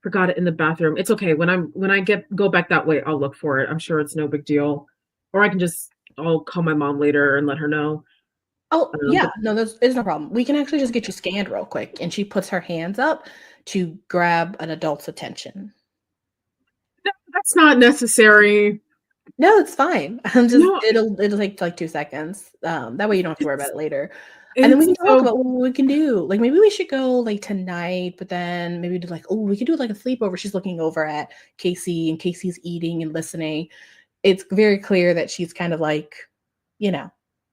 forgot it in the bathroom. It's okay. When I go back that way, I'll look for it. I'm sure it's no big deal. Or I'll call my mom later and let her know. Oh, yeah. No, it's no problem. We can actually just get you scanned real quick. And she puts her hands up to grab an adult's attention. No, that's not necessary. No, it's fine. It'll take like 2 seconds. That way you don't have to worry about it later. And then we can talk about what we can do. Like maybe we should go like tonight, but then maybe do like, we could do like a sleepover. She's looking over at Casey and Casey's eating and listening. It's very clear that she's kind of like,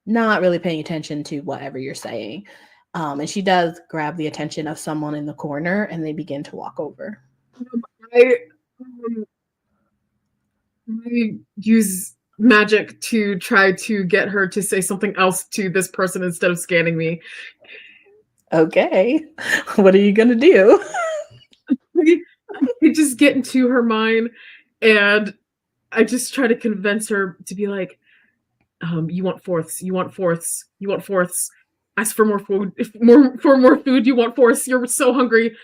not really paying attention to whatever you're saying. And she does grab the attention of someone in the corner and they begin to walk over. I use magic to try to get her to say something else to this person instead of scanning me. Okay. What are you going to do? I just get into her mind and I just try to convince her to be like, you want fourths, you want fourths, you want fourths. Ask for more food. For more food, you want fourths. You're so hungry.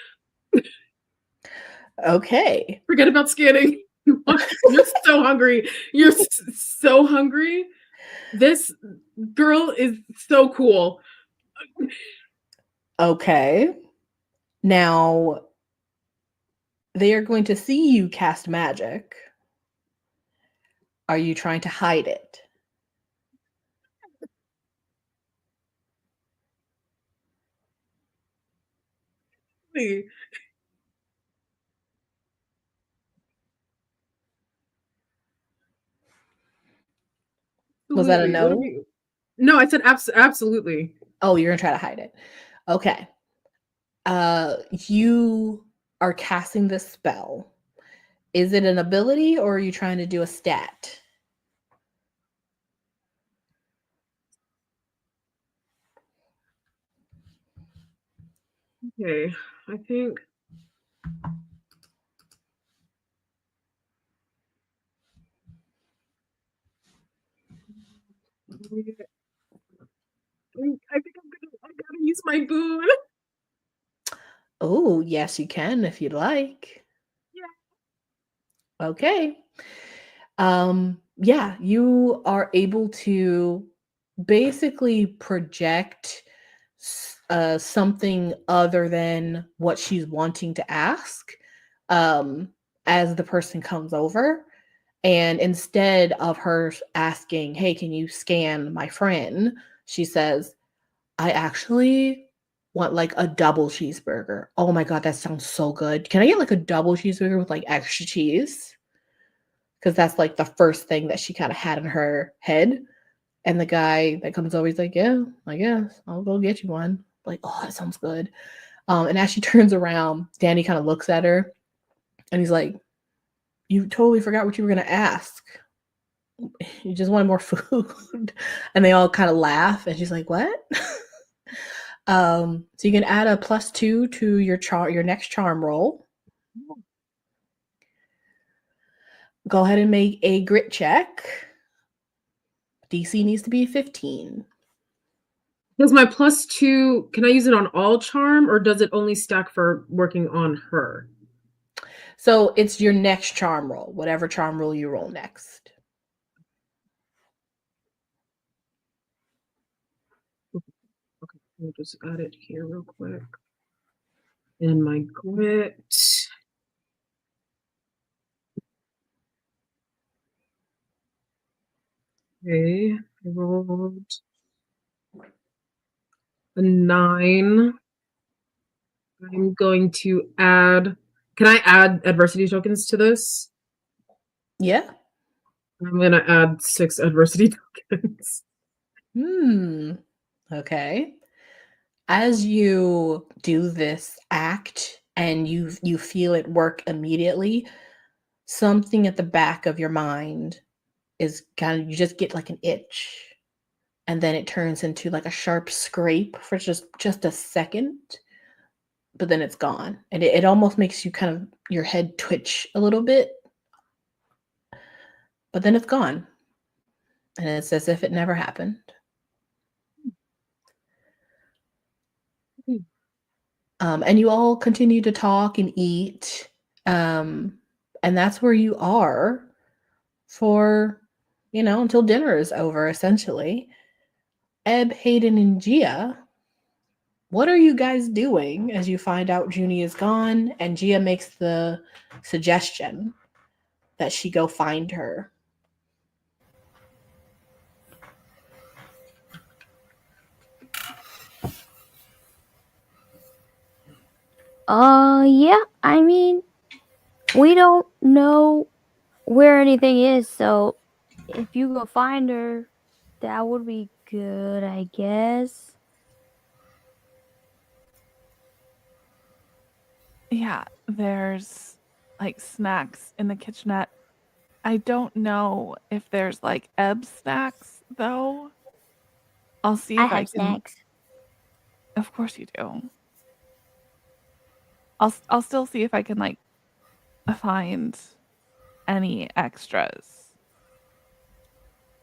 Okay. Forget about scanning. You're so hungry. You're so hungry. This girl is so cool. Okay. Now, they are going to see you cast magic. Are you trying to hide it? Was that a no? No, I said absolutely. Oh, you're gonna try to hide it. Okay. You are casting this spell. Is it an ability or are you trying to do a stat? Okay, I think I gotta use my boon. Oh, yes, you can if you'd like. Yeah. Okay. Yeah, you are able to basically project something other than what she's wanting to ask as the person comes over. And instead of her asking, hey, can you scan my friend? She says, I actually want like a double cheeseburger. Oh my God, that sounds so good. Can I get like a double cheeseburger with like extra cheese? Because that's like the first thing that she kind of had in her head. And the guy that comes over, he's like, yeah, I guess I'll go get you one. Like, oh, that sounds good. And as she turns around, Danny kind of looks at her and he's like, you totally forgot what you were going to ask. You just wanted more food. And they all kind of laugh. And she's like, what? So you can add a +2 to your next charm roll. Go ahead and make a grit check. DC needs to be 15. Does my +2, can I use it on all charm, or does it only stack for working on her? So it's your next charm roll, whatever charm roll you roll next. Okay, I'll just add it here real quick. And my grit. Okay, I rolled a 9. I'm going to add. Can I add adversity tokens to this? Yeah. I'm going to add 6 adversity tokens. Okay. As you do this act and you feel it work immediately, something at the back of your mind is kind of, you just get like an itch, and then it turns into like a sharp scrape for just a second, but then it's gone. And it almost makes you kind of your head twitch a little bit, but then it's gone. And it's as if it never happened. And you all continue to talk and eat. And that's where you are for, until dinner is over, essentially. Ebb, Hayden, and Gia, what are you guys doing as you find out Juni is gone and Gia makes the suggestion that she go find her? Yeah, I mean, we don't know where anything is, so if you go find her, that would be good, I guess. Yeah, there's like snacks in the kitchenette. I don't know if there's like Ebb snacks though. I'll see I if I have can. snacks. Of course you do. I'll still see if I can like find any extras.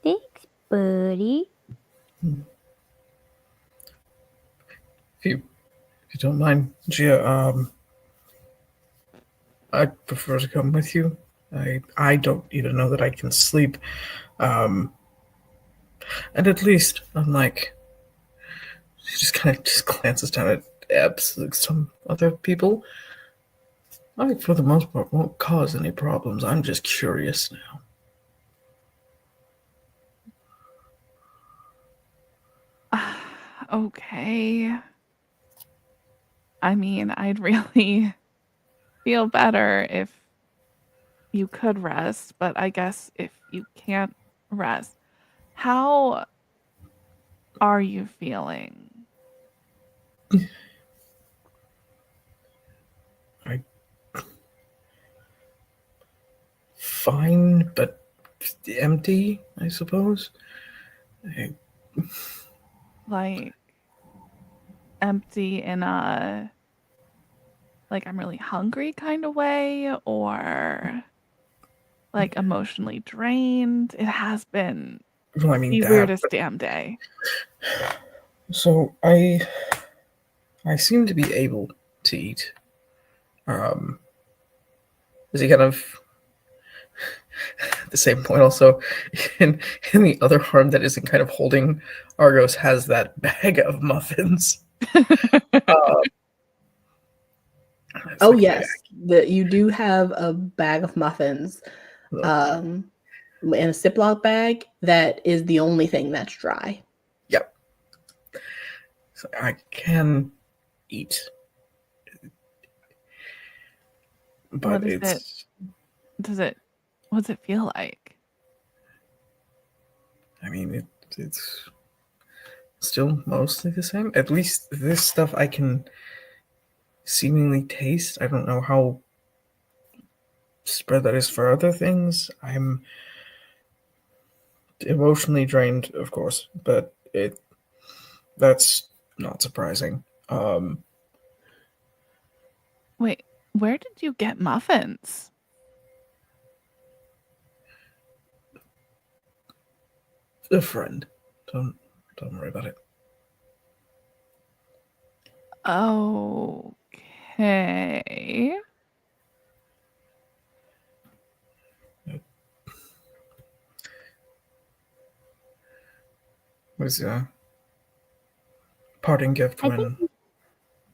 Thanks, buddy. If you don't mind, Gia, I'd prefer to come with you. I don't even know that I can sleep. And at least, unlike, she just kind of just glances down at Ebbs, like some other people, I, for the most part, won't cause any problems. I'm just curious now. Okay. I mean, I'd really feel better if you could rest, but I guess if you can't rest, how are you feeling? Fine, but empty, I suppose. Like empty in a like I'm really hungry kind of way, or like emotionally drained? It has been Well, I mean, the that, weirdest damn day. So I seem to be able to eat. Is he kind of at the same point also in the other arm that isn't kind of holding Argos has that bag of muffins. Oh, like, yes. You do have a bag of muffins in a Ziploc bag that is the only thing that's dry. Yep. So I can eat. But what does it feel like? I mean, it's still mostly the same. At least this stuff I can seemingly taste. I don't know how spread that is for other things. I'm emotionally drained, of course, but that's not surprising. Wait, where did you get muffins? A friend. Don't worry about it. Okay. Was a parting gift I when think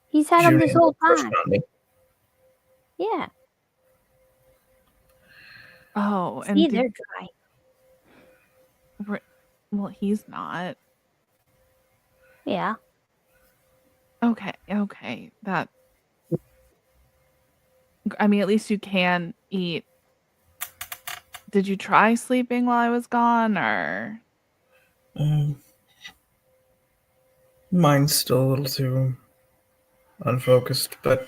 he's had them this Juni whole first time. found me. Yeah. Oh, and See, they're dry. well, he's not. Yeah. Okay. That. I mean, at least you can eat. Did you try sleeping while I was gone, or? Mine's still a little too unfocused, but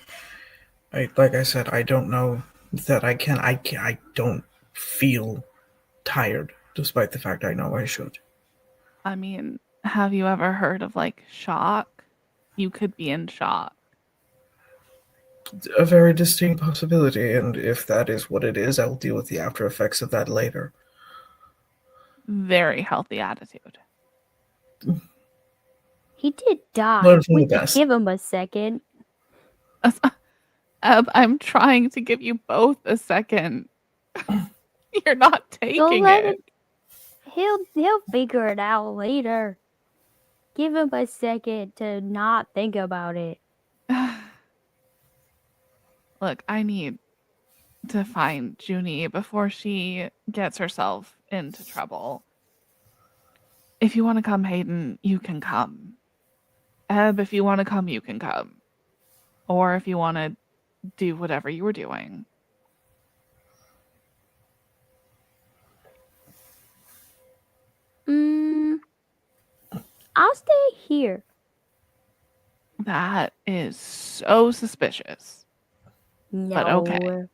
like I said, I don't know that I can. I don't feel tired, despite the fact I know I should. I mean, have you ever heard of like shock? You could be in shock. A very distinct possibility, and if that is what it is, I'll deal with the after effects of that later. Very healthy attitude. He did die. Learn from We the could best. give him a second. I'm trying to give you both a second. You're not taking let it. He'll figure it out later. Give him a second to not think about it. Look, I need to find Juni before she gets herself into trouble. If you want to come, Hayden, you can come. Ebb, if you want to come, you can come. Or if you want to do whatever you were doing. I'll stay here. That is so suspicious. No. But okay.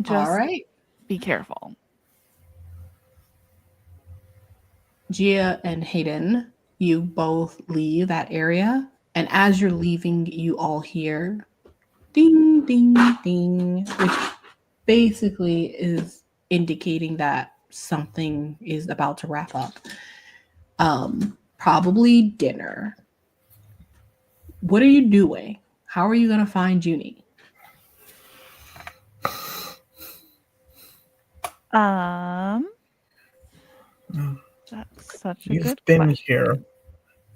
Just All right. be careful. Gia and Hayden, you both leave that area. And as you're leaving, you all hear ding, ding, ding, which basically is indicating that something is about to wrap up. Probably dinner. What are you doing? How are you going to find Juni? That's such a You've good been question. here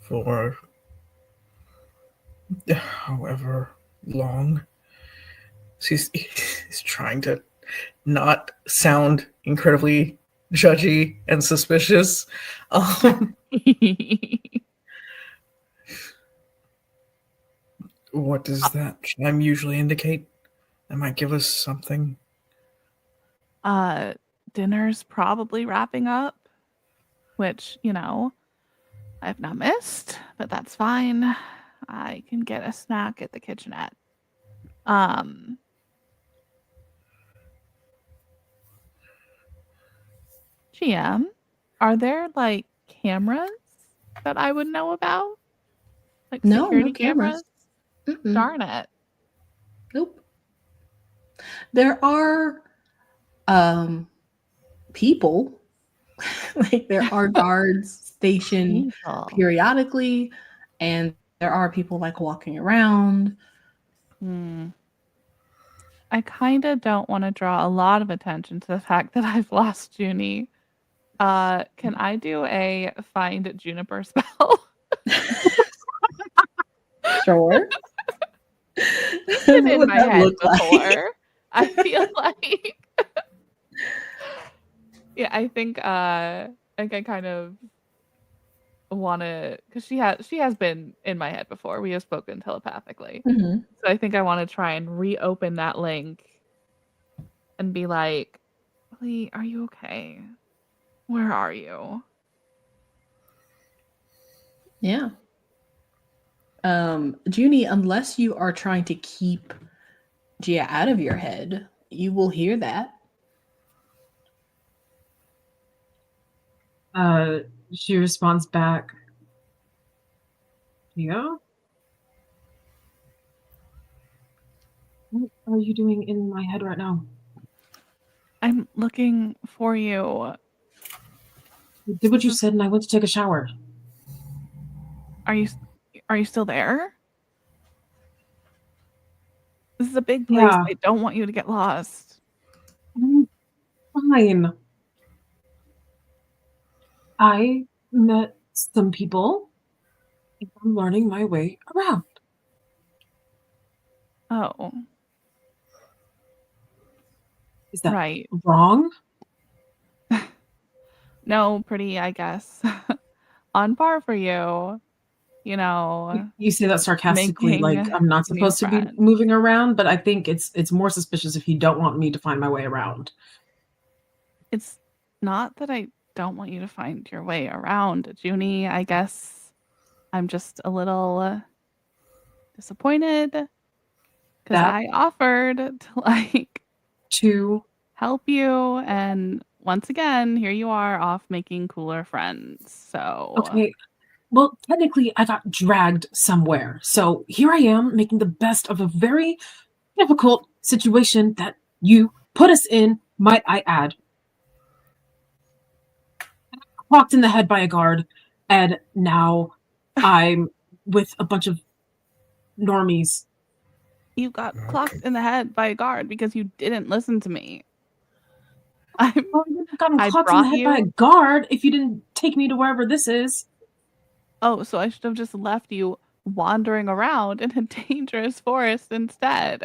for however long. He's trying to not sound incredibly judgy and suspicious. What does that chime usually indicate? That might give us something. Dinner's probably wrapping up, which, I've not missed, but that's fine. I can get a snack at the kitchenette. GM, are there like cameras that I would know about? Like No security cameras. Mm-mm. Darn it. Nope. There are people. Like there are guards stationed periodically, and there are people like walking around. I kind of don't want to draw a lot of attention to the fact that I've lost Juni. Can I do a find Juniper spell? Sure. It's been in my head before. I feel like yeah, I think I kind of want to, because she has been in my head before. We have spoken telepathically. Mm-hmm. So I think I want to try and reopen that link and be like, Lily, are you okay? Where are you? Yeah. Juni, unless you are trying to keep Gia out of your head, you will hear that. She responds back, Gia? What are you doing in my head right now? I'm looking for you. I did what you said and I went to take a shower. Are you still there? This is a big place. Yeah. I don't want you to get lost. I'm fine. I met some people and I'm learning my way around. Oh, Is that right. wrong? No, pretty, I guess. On par for you. You know, You say that sarcastically, like making I'm not new supposed to be friends. moving around, but I think it's more suspicious if you don't want me to find my way around. It's not that I don't want you to find your way around, Juni. I guess I'm just a little disappointed because That I offered to to help you, and once again, here you are off making cooler friends. So okay. Well, technically, I got dragged somewhere. So here I am making the best of a very difficult situation that you put us in, might I add. Clocked in the head by a guard, and now I'm with a bunch of normies. you got clocked in the head by a guard because you didn't listen to me. Well, you wouldn't have gotten I clocked in the brought head by a you. guard if you didn't take me to wherever this is. Oh, so I should have just left you wandering around in a dangerous forest instead.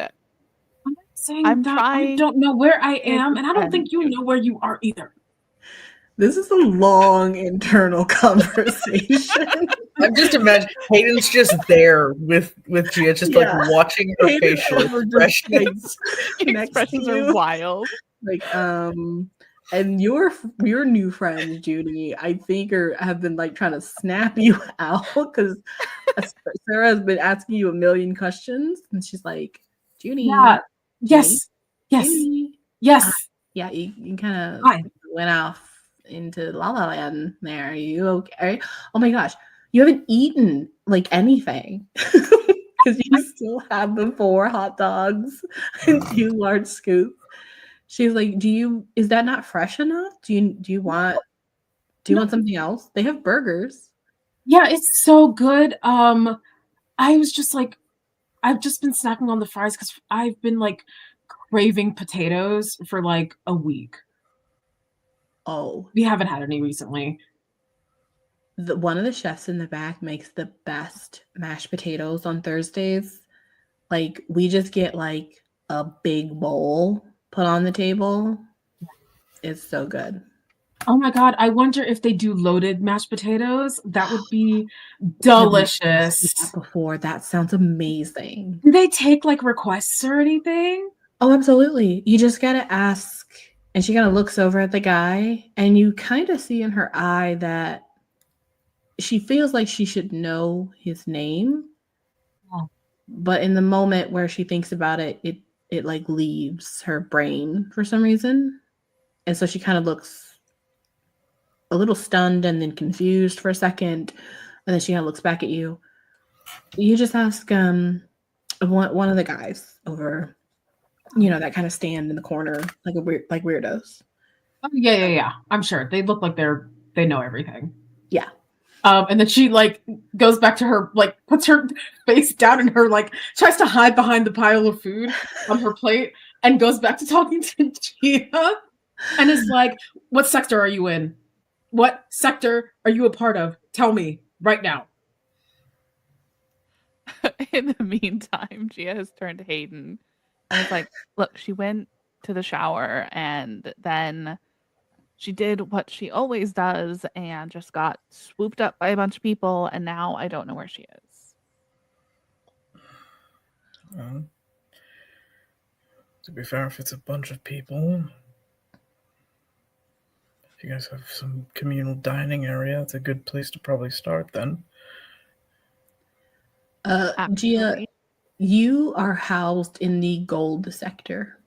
I'm not saying I'm that I trying don't know where I to am, and I don't think defend you you. know where you are either. This is a long internal conversation. I'm just imagining Hayden's just there with Gia, just Yeah. like watching her Hayden facial over just, like, expressions. next to Expressions are you. wild. Like, and your new friends, Judy, I think have been like trying to snap you out because Sarah has been asking you a million questions, and she's like, Judy, Yeah. Yes. Yes. Judy. Yes. Yeah, you kind of Hi. went off into La La Land there. Are you okay? Oh my gosh, you haven't eaten like anything because you still have the 4 hot dogs and 2 large scoops. She's like, is that not fresh enough? Do you want something else? They have burgers. Yeah, it's so good. I was just like, I've just been snacking on the fries because I've been like craving potatoes for like a week. Oh, We haven't had any recently. one of the chefs in the back makes the best mashed potatoes on Thursdays. Like, we just get like a big bowl put on the table. It's so good. Oh my god, I wonder if they do loaded mashed potatoes. That would be delicious. Before that sounds amazing. Do they take like requests or anything? Oh, absolutely. You just gotta ask. And she kind of looks over at the guy, and you kind of see in her eye that she feels like she should know his name. Oh. But in the moment where she thinks about it, it like leaves her brain for some reason. And so she kind of looks a little stunned and then confused for a second. And then she kind of looks back at you. You just ask one of the guys over, that kind of stand in the corner like weirdos. Oh, yeah. I'm sure. They look like they know everything. Yeah. And then she like goes back to her, like puts her face down and her like tries to hide behind the pile of food on her plate and goes back to talking to Gia and is like, what sector are you in? What sector are you a part of? Tell me right now. In the meantime, Gia has turned to Hayden and it's like, look, she went to the shower and then she did what she always does and just got swooped up by a bunch of people, and now I don't know where she is. To be fair, if it's a bunch of people, if you guys have some communal dining area, it's a good place to probably start then. Gia, Absolutely. you are housed in the gold sector.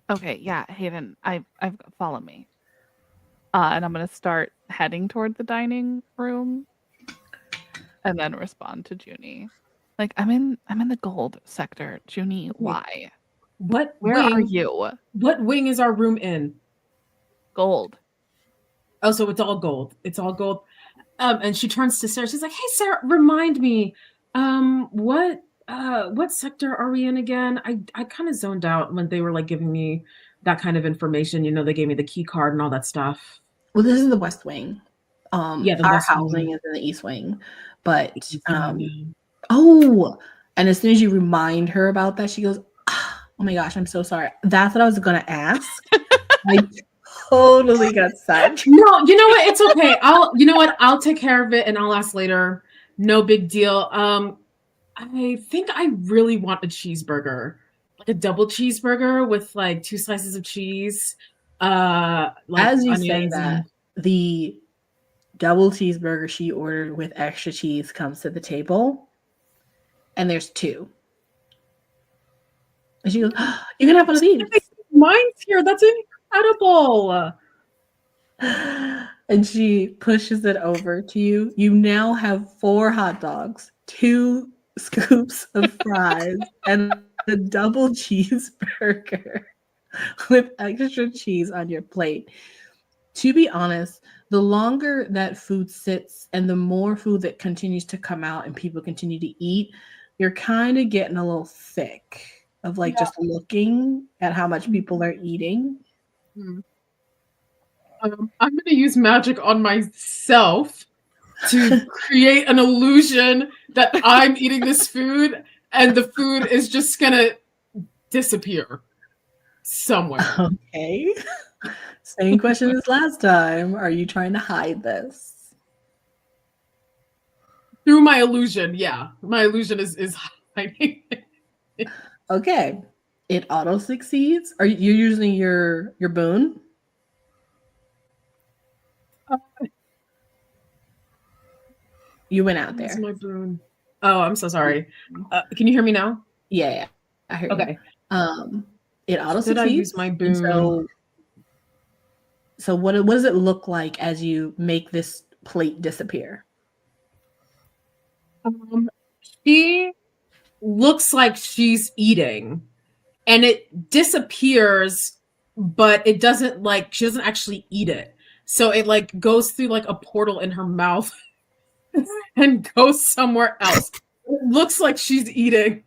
Okay, yeah, Hayden, I've follow me. And I'm gonna start heading toward the dining room, and then respond to Juni. Like I'm in the gold sector. Juni, why? What Where wing? are you? What wing is our room in? Gold. Oh, so it's all gold. It's all gold. And she turns to Sarah. She's like, "Hey, Sarah, remind me, what sector are we in again? I kind of zoned out when they were like giving me that kind of information. You know, they gave me the key card and all that stuff. Well, this is the West Wing. Yeah, the Our West housing Wing. is in the East Wing. But East Wing, yeah. oh, and as soon as you remind her about that, she goes, "Ah, oh my gosh, I'm so sorry. That's what I was gonna ask. I totally got sidetracked." No, you know what? It's okay. You know what? I'll take care of it and I'll ask later. No big deal. I think I really want a cheeseburger, like a double cheeseburger with like 2 slices of cheese, like As you say onions that, and the double cheeseburger she ordered with extra cheese comes to the table, and there's 2. And she goes, "Oh, you can have one of these." mine's here. That's incredible. And she pushes it over to you. You now have 4 hot dogs, 2 scoops of fries, and a double cheeseburger with extra cheese on your plate. To be honest, the longer that food sits and the more food that continues to come out and people continue to eat, you're kind of getting a little sick of like just looking at how much people are eating. I'm going to use magic on myself to create an illusion that I'm eating this food and the food is just going to disappear somewhere. Okay. Same question as last time. Are you trying to hide this? Through my illusion, yeah. My illusion is hiding. Okay. It auto succeeds. Are you using your boon? You went out That's there. my boon. Oh, I'm so sorry. Can you hear me now? Yeah, I heard Okay. you. It auto Did succeeds. I use my boon? So what does it look like as you make this plate disappear? She looks like she's eating and it disappears, but it doesn't like she doesn't actually eat it. So it like goes through like a portal in her mouth and goes somewhere else. It looks like she's eating.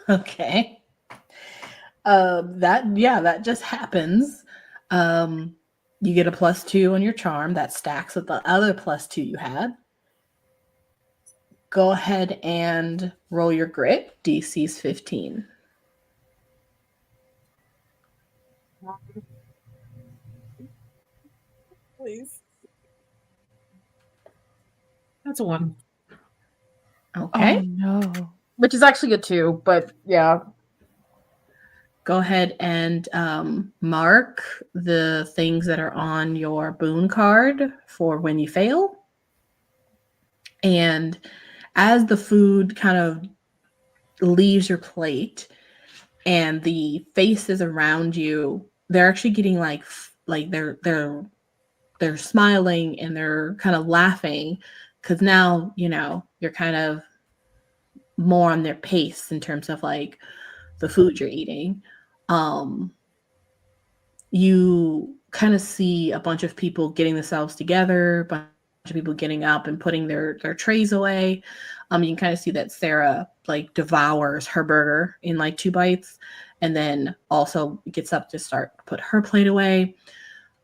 Okay. That just happens. You get a +2 on your charm that stacks with the other +2 you had. Go ahead and roll your grit. DC's 15. Please. That's a 1. Okay. Oh no. Which is actually a 2, but yeah. Go ahead and mark the things that are on your boon card for when you fail. And as the food kind of leaves your plate and the faces around you, they're actually getting like they're smiling and they're kind of laughing because now, you're kind of more on their pace in terms of like the food you're eating. You kind of see a bunch of people getting themselves together, a bunch of people getting up and putting their trays away. You can kind of see that Sarah like devours her burger in like 2 bites and then also gets up to start put her plate away.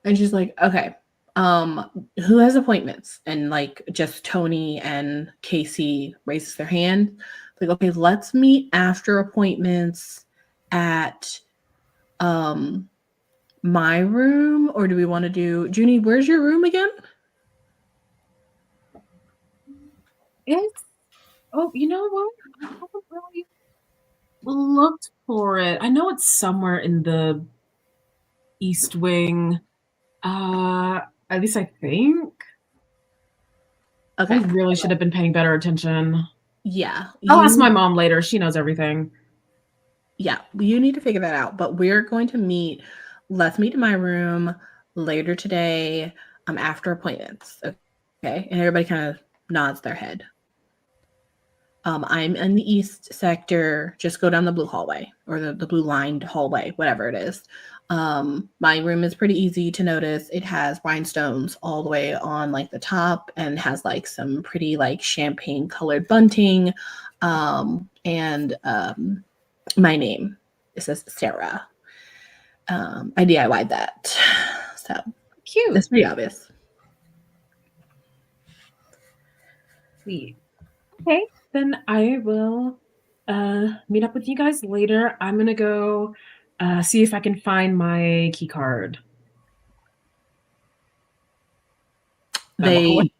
And she's like, okay, who has appointments? And like just Tony and Casey raises their hand. Like, okay, let's meet after appointments at my room, or do we want to do Juni, where's your room again? It's Oh, you know what? I haven't really looked for it. I know it's somewhere in the East Wing. At least I think. Okay. I really should have been paying better attention. Yeah. I'll ask my mom later. She knows everything. Yeah, you need to figure that out. But we're going to meet. Let's meet in my room later today. After appointments. Okay. And everybody kind of nods their head. I'm in the east sector. Just go down the blue hallway or the blue lined hallway, whatever it is. My room is pretty easy to notice. It has rhinestones all the way on like the top and has like some pretty like champagne colored bunting. And my name, it says Sarah. I DIY'd that. So Cute. it's pretty obvious. Sweet. Okay, then I will meet up with you guys later. I'm gonna go see if I can find my key card. They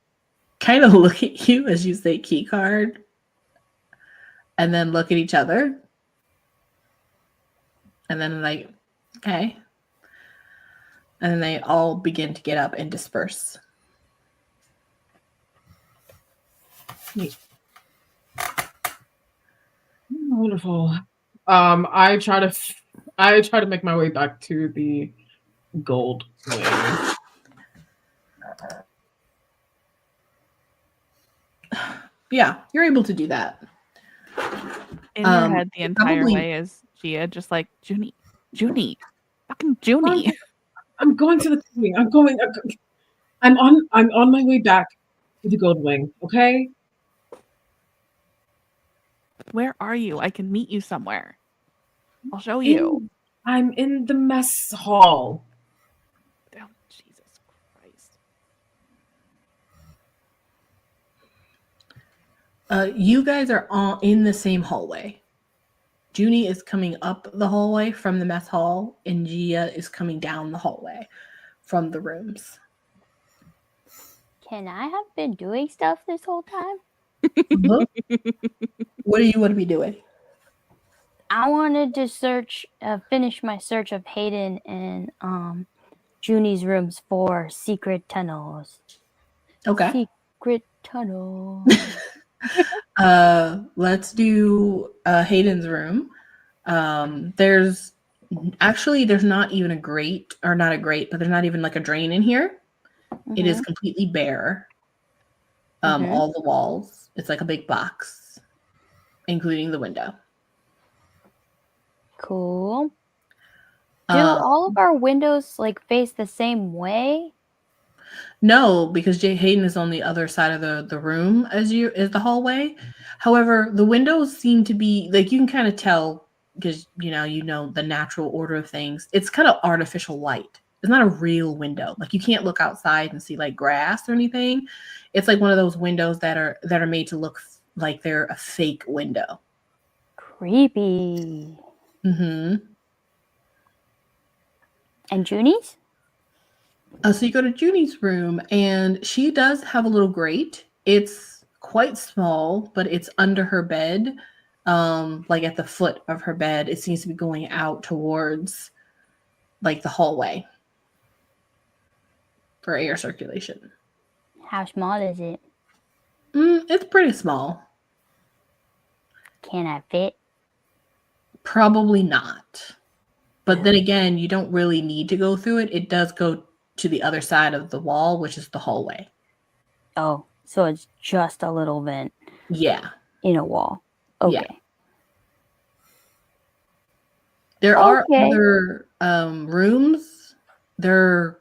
kind of look at you as you say key card and then look at each other. And then like, okay. And then they all begin to get up and disperse. Neat. Wonderful. I try to make my way back to the gold wing. Yeah, you're able to do that. In her head, the entire way is Gia just like, Juni, fucking Juni. I'm going to the wing. I'm on my way back to the gold wing. Okay. Where are you? I can meet you somewhere. I'll show you. I'm in the mess hall. Oh, Jesus Christ. You guys are all in the same hallway. Juni is coming up the hallway from the mess hall, and Gia is coming down the hallway from the rooms. Can I have been doing stuff this whole time? What do you want to be doing? I wanted to finish my search of Hayden and Juni's rooms for secret tunnels. Okay. Secret tunnel. Let's do Hayden's room. There's not even a grate, or not a grate, but there's not even like a drain in here. Mm-hmm. It is completely bare. All the walls. It's like a big box, including the window. Cool. Do all of our windows like face the same way? No, because Hayden is on the other side of the room as the hallway. However, the windows seem to be like, you can kind of tell because you know the natural order of things. It's kind of artificial light. It's not a real window. Like you can't look outside and see like grass or anything. It's like one of those windows that are made to look like they're a fake window. Creepy. Mm-hmm. And Juni's? So you go to Juni's room, and she does have a little grate. It's quite small, but it's under her bed, like at the foot of her bed. It seems to be going out towards like the hallway for air circulation. How small is it? It's pretty small. Can I fit? Probably not. But then again, you don't really need to go through it. It does go to the other side of the wall, which is the hallway. Oh, so it's just a little vent. Yeah. In a wall. Okay. Yeah. There are other rooms. There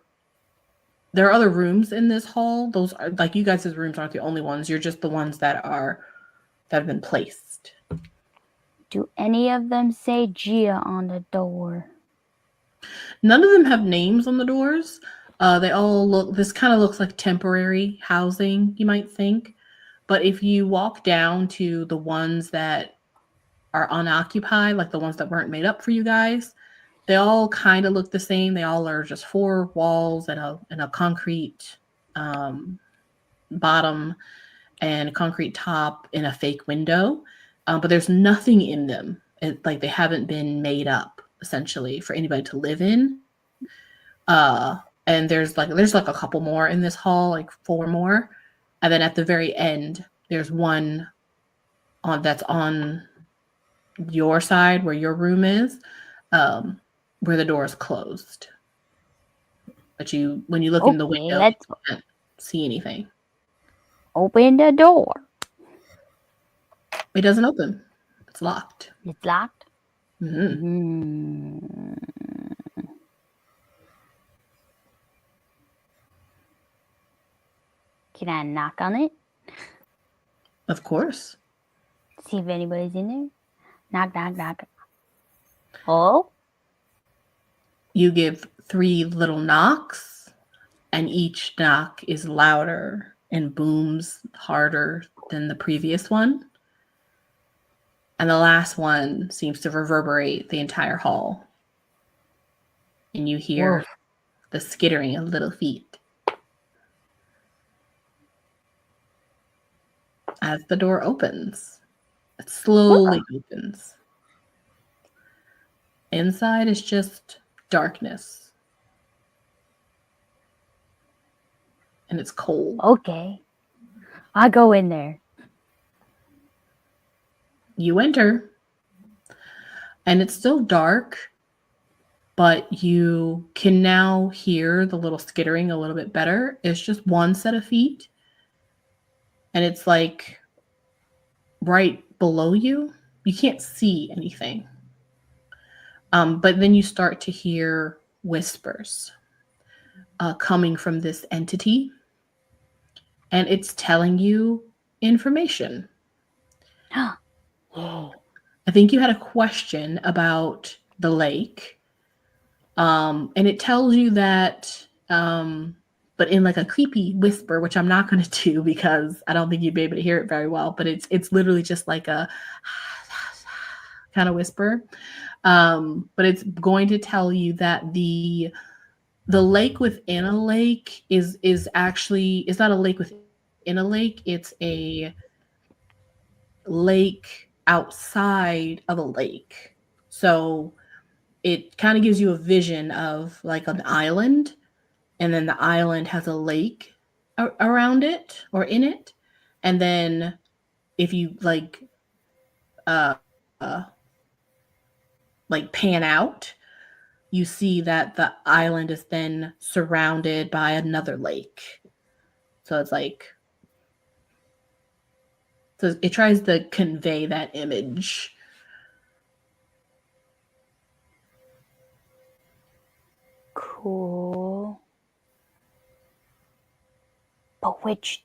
are other rooms in this hall. Those are like, you guys' rooms aren't the only ones. You're just the ones that have been placed. Do any of them say Gia on the door? None of them have names on the doors. They all look, this kind of looks like temporary housing, you might think. But if you walk down to the ones that are unoccupied, like the ones that weren't made up for you guys, they all kind of look the same. They all are just four walls and a concrete bottom. and a concrete top and a fake window, but there's nothing in them. Like they haven't been made up essentially for anybody to live in. And there's like a couple more in this hall, like 4 more, and then at the very end there's one that's on your side where your room is, where the door is closed. But when you look in the window, you can't see anything. Open the door. It doesn't open. It's locked. It's locked? Mm-hmm. Can I knock on it? Of course. See if anybody's in there. Knock, knock, knock. Oh? You give 3 little knocks, and each knock is louder and booms harder than the previous one. And the last one seems to reverberate the entire hall. And you hear the skittering of little feet. As the door opens, it slowly opens. Inside is just darkness. And it's cold. Okay. I go in there. You enter, and it's still dark, but you can now hear the little skittering a little bit better. It's just one set of feet, and it's like right below you. You can't see anything. But then you start to hear whispers coming from this entity, and it's telling you information. I think you had a question about the lake, and it tells you that, but in like a creepy whisper, which I'm not going to do because I don't think you'd be able to hear it very well, but it's literally just like a kind of whisper. But it's going to tell you that the lake within a lake is not a lake within a lake. It's a lake outside of a lake. So it kind of gives you a vision of like an island, and then the island has a lake around it or in it. And then if you like pan out, you see that the island is then surrounded by another lake. So it's like, so it tries to convey that image. Cool. But which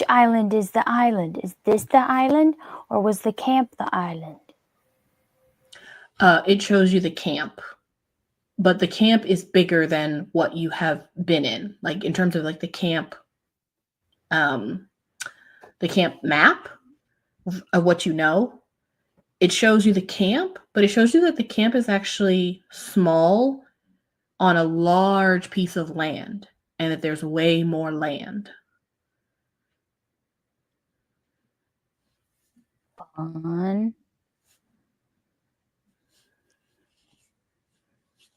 island is the island? Is this the island, or was the camp the island? It shows you the camp, but the camp is bigger than what you have been in. Like in terms of like the camp map of what you know. It shows you the camp, but it shows you that the camp is actually small on a large piece of land, and that there's way more land. Fun.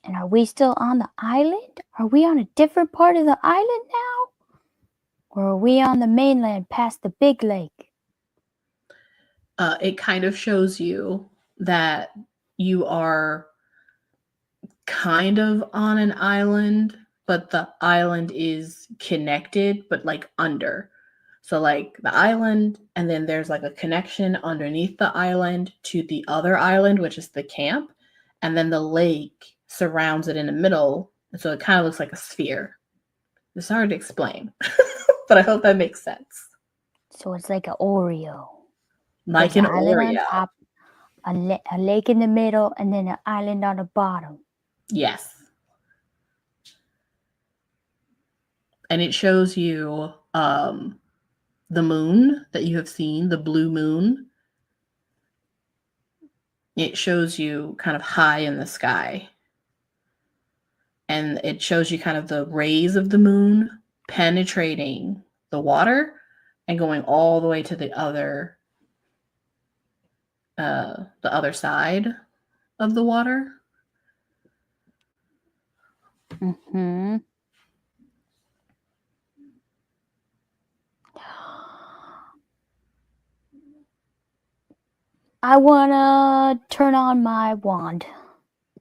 And are we still on the island? Are we on a different part of the island now? Or are we on the mainland past the big lake? It kind of shows you that you are kind of on an island, but the island is connected, but like under. So like the island, and then there's like a connection underneath the island to the other island, which is the camp. And then the lake surrounds it in the middle. And so it kind of looks like a sphere. It's hard to explain, but I hope that makes sense. So it's like an Oreo. Like There's an island Oreo. on top, a lake in the middle, and then an island on the bottom. Yes. And it shows you the moon that you have seen, the blue moon. It shows you kind of high in the sky. And it shows you kind of the rays of the moon penetrating the water and going all the way to the other side of the water. Mm-hmm. I want to turn on my wand.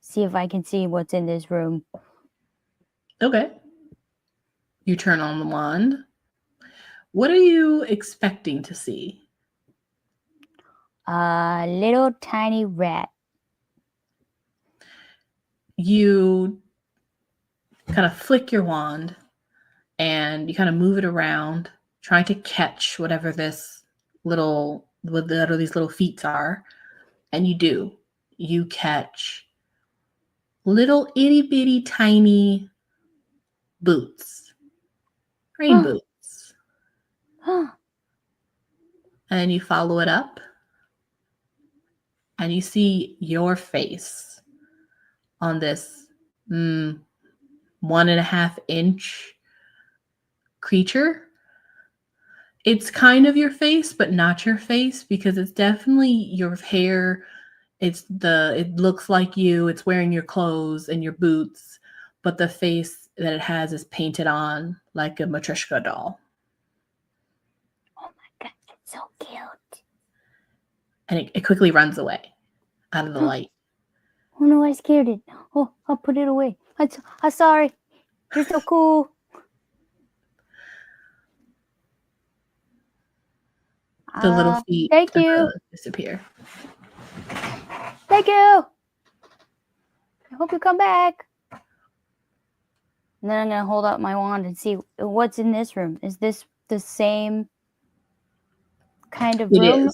See if I can see what's in this room. Okay. You turn on the wand. What are you expecting to see? A little tiny rat. You kind of flick your wand and you kind of move it around, trying to catch whatever these little feet are. And you do. You catch little itty bitty tiny boots, rain boots. And you follow it up and you see your face on this 1.5 inch creature. It's kind of your face, but not your face, because it's definitely your hair. It looks like you. It's wearing your clothes and your boots, but the face that it has is painted on like a Matryoshka doll. Oh my god, it's so cute. And it quickly runs away out of the light. Oh no, I scared it. Oh, I'll put it away. I'm sorry. You're so cool. The little feet thank you. Disappear. Thank you. I hope you come back. And then I'm going to hold up my wand and see what's in this room. Is this the same kind of room?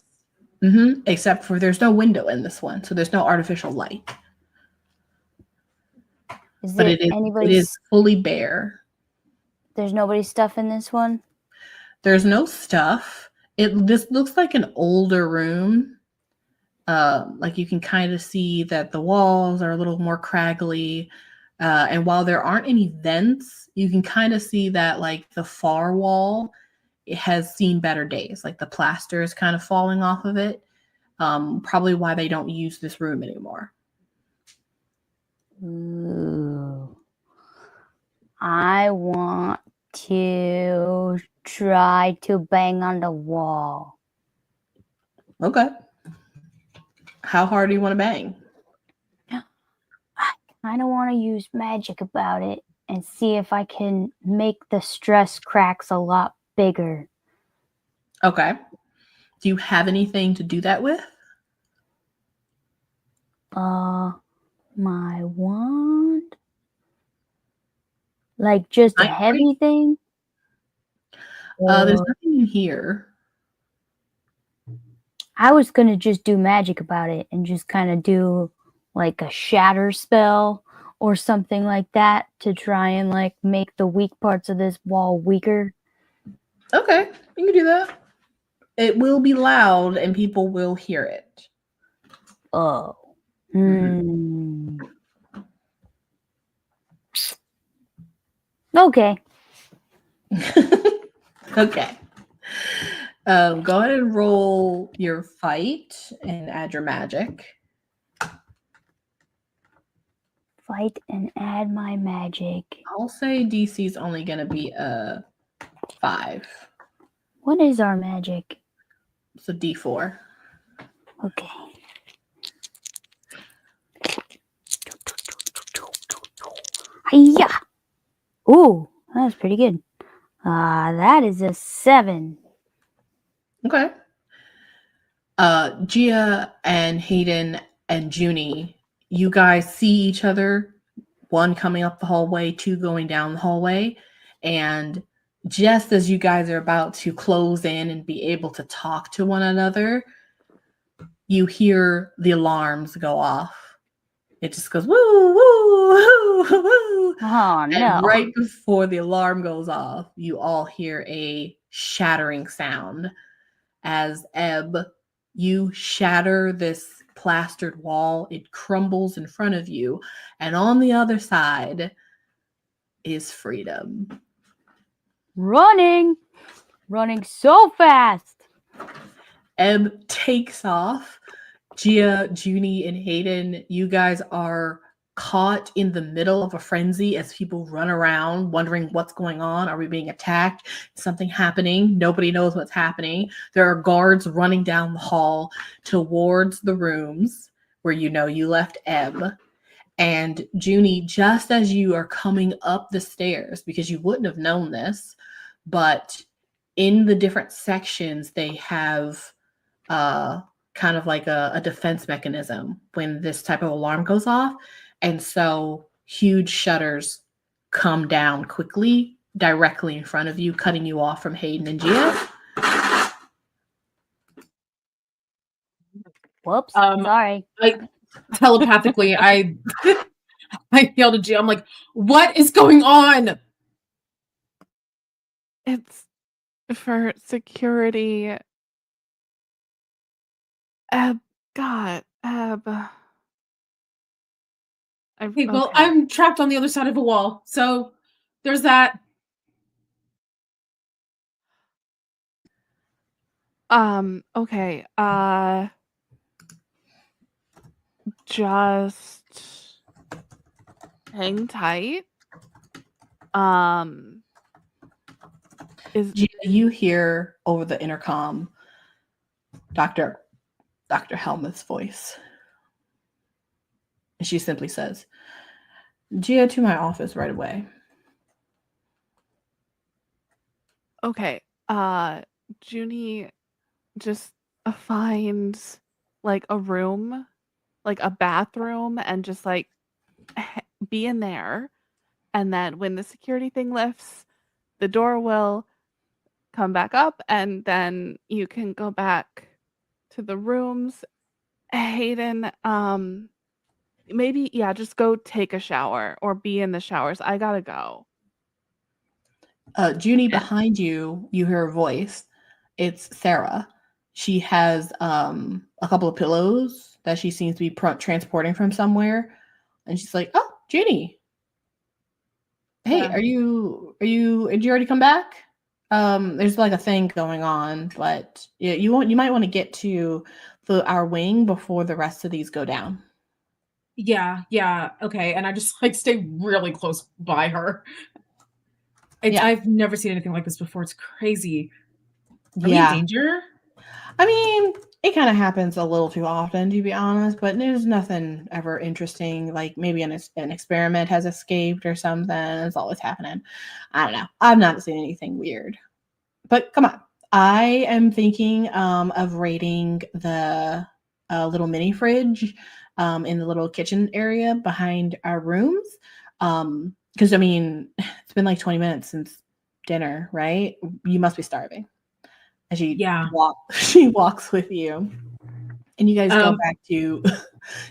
It is. Except for there's no window in this one, so there's no artificial light. But it is fully bare. There's nobody's stuff in this one? There's no stuff. This looks like an older room. Like you can kind of see that the walls are a little more craggly. And while there aren't any vents, you can kind of see that like the far wall, it has seen better days. Like the plaster is kind of falling off of it. Probably why they don't use this room anymore. Ooh. I want to try to bang on the wall. Okay. How hard do you want to bang? I don't want to use magic about it and see if I can make the stress cracks a lot bigger. Okay. Do you have anything to do that with? My wand? Like just a heavy thing? There's nothing in here. I was going to just do magic about it and just kind of do like a shatter spell or something like that to try and like make the weak parts of this wall weaker. Okay, you can do that. It will be loud and people will hear it. Oh. Okay. Okay. Go ahead and roll your fight and add your magic. Fight and add my magic. I'll say DC is only going to be a 5. What is our magic? It's a D4. Okay. Hiya! Ooh, that was pretty good. That is a 7. Okay. Gia and Hayden and Juni, you guys see each other, one coming up the hallway, 2 going down the hallway, and just as you guys are about to close in and be able to talk to one another, you hear the alarms go off. It just goes, woo, woo, woo, woo. Oh, no. And right before the alarm goes off, you all hear a shattering sound as Ebb, you shatter this plastered wall. It crumbles in front of you. And on the other side is freedom. Running. running so fast. Ebb takes off. Gia, Juni, and Hayden, you guys are caught in the middle of a frenzy as people run around wondering what's going on. Are we being attacked? Is something happening? Nobody knows what's happening. There are guards running down the hall towards the rooms where you know you left Ebb. And Juni, just as you are coming up the stairs, because you wouldn't have known this, but in the different sections, they have kind of like a defense mechanism when this type of alarm goes off. And so huge shutters come down quickly, directly in front of you, cutting you off from Hayden and Gia. Whoops. Sorry. Telepathically, I yelled at Gia. I'm like, what is going on? It's for security. Ebb. Okay, well, I'm trapped on the other side of a wall. So there's that. Okay. Just hang tight. You hear over the intercom Dr. Helmuth's voice. And she simply says, Gia, to my office right away. Okay. Juni just finds like a room, like a bathroom, and just like be in there. And then when the security thing lifts, the door will come back up, and then you can go back to the rooms. Hayden, maybe, just go take a shower or be in the showers. I gotta go. Juni, behind you, you hear a voice. It's Sarah. She has a couple of pillows that she seems to be transporting from somewhere. And she's like, oh, Juni. Hey, Yeah. did you already come back? There's like a thing going on, but you might want to get to our wing before the rest of these go down. Yeah, okay. And I just like stay really close by her. Yeah. I've never seen anything like this before. It's crazy. Are we in danger? I mean, it kind of happens a little too often, to be honest, but there's nothing ever interesting. Like maybe an experiment has escaped or something. It's always happening. I don't know. I've not seen anything weird. But come on. I am thinking of raiding the little mini fridge in the little kitchen area behind our rooms. Because, I mean, it's been like 20 minutes since dinner, right? You must be starving. And she walks with you. And you guys go back to,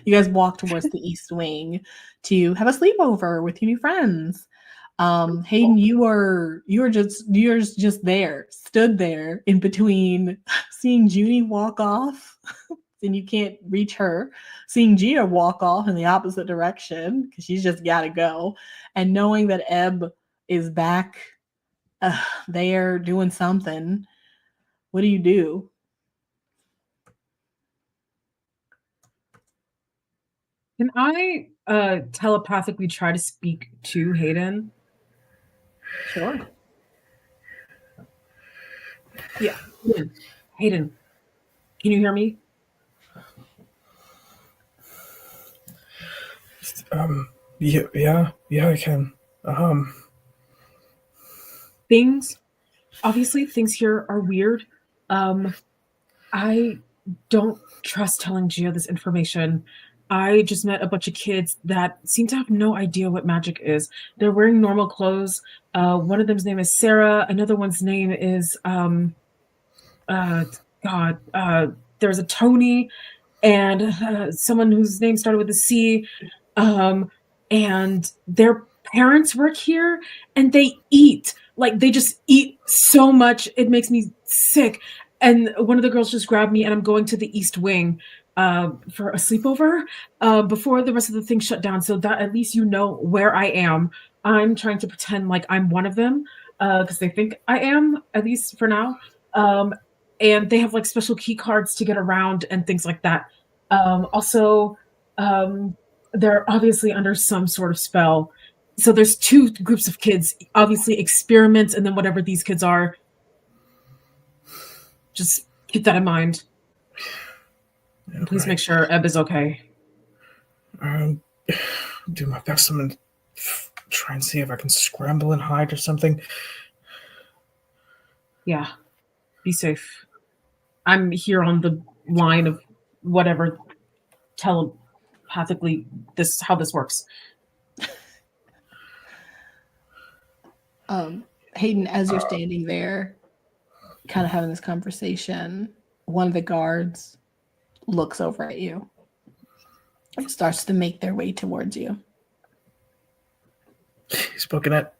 you guys walk towards the East Wing to have a sleepover with your new friends. Hayden, you're just there, stood there in between seeing Juni walk off and you can't reach her, seeing Gia walk off in the opposite direction because she's just got to go, and knowing that Ebb is back there doing something. What do you do? Can I telepathically try to speak to Hayden? Sure. Yeah. Hayden, can you hear me? Yeah, I can. Things here are weird. I don't trust telling Gia this information. I just met a bunch of kids that seem to have no idea what magic is. They're wearing normal clothes. One of them's name is Sarah. Another one's name is there's a Tony, and someone whose name started with a C. And their parents work here, and they eat. Like, they just eat so much, it makes me sick. And one of the girls just grabbed me, and I'm going to the East Wing for a sleepover before the rest of the thing shut down, so that at least you know where I am. I'm trying to pretend like I'm one of them. because they think I am, at least for now. And they have like special key cards to get around and things like that. Also, they're obviously under some sort of spell. So there's two groups of kids, obviously experiments, and then whatever these kids are. Just keep that in mind. And please make sure Ebb is okay. Do my best. I'm gonna try and see if I can scramble and hide or something. Yeah, be safe. I'm here on the line of whatever telepathically how this works. Hayden, as you're standing there, kind of having this conversation, one of the guards looks over at you and starts to make their way towards you. He's booking it.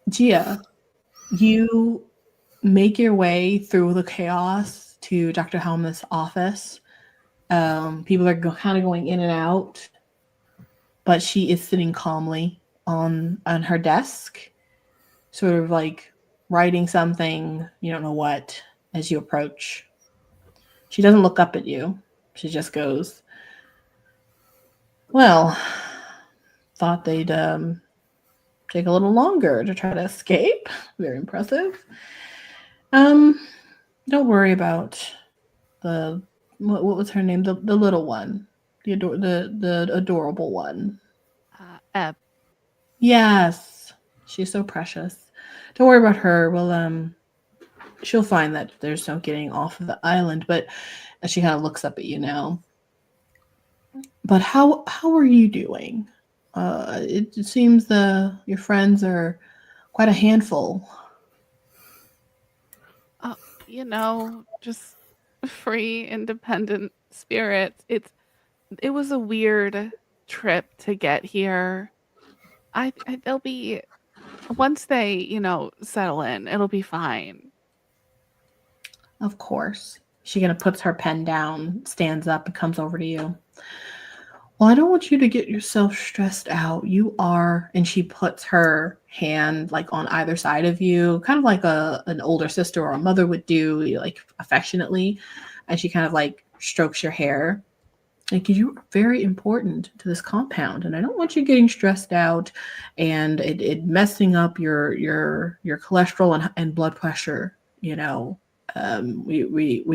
Gia, you make your way through the chaos to Dr. Helmut's office. People are kind of going in and out, but she is sitting calmly on her desk, sort of like writing something, you don't know what, as you approach. She doesn't look up at you. She just goes, well, thought they'd take a little longer to try to escape. Very impressive. Don't worry about the what was her name? The little one, the adorable one. Ebb. Yes, she's so precious. Don't worry about her. Well, she'll find that there's no getting off of the island. But she kind of looks up at you now. But how are you doing? It seems your friends are quite a handful. Just free, independent spirits. It was a weird trip to get here. They'll be, once they, settle in, it'll be fine. Of course. She kind of puts her pen down, stands up, and comes over to you. Well, I don't want you to get yourself stressed out. You are, and she puts her hand like on either side of you, kind of like an older sister or a mother would do, like affectionately. And she kind of like strokes your hair. Like, you're very important to this compound, and I don't want you getting stressed out and it messing up your cholesterol and blood pressure. We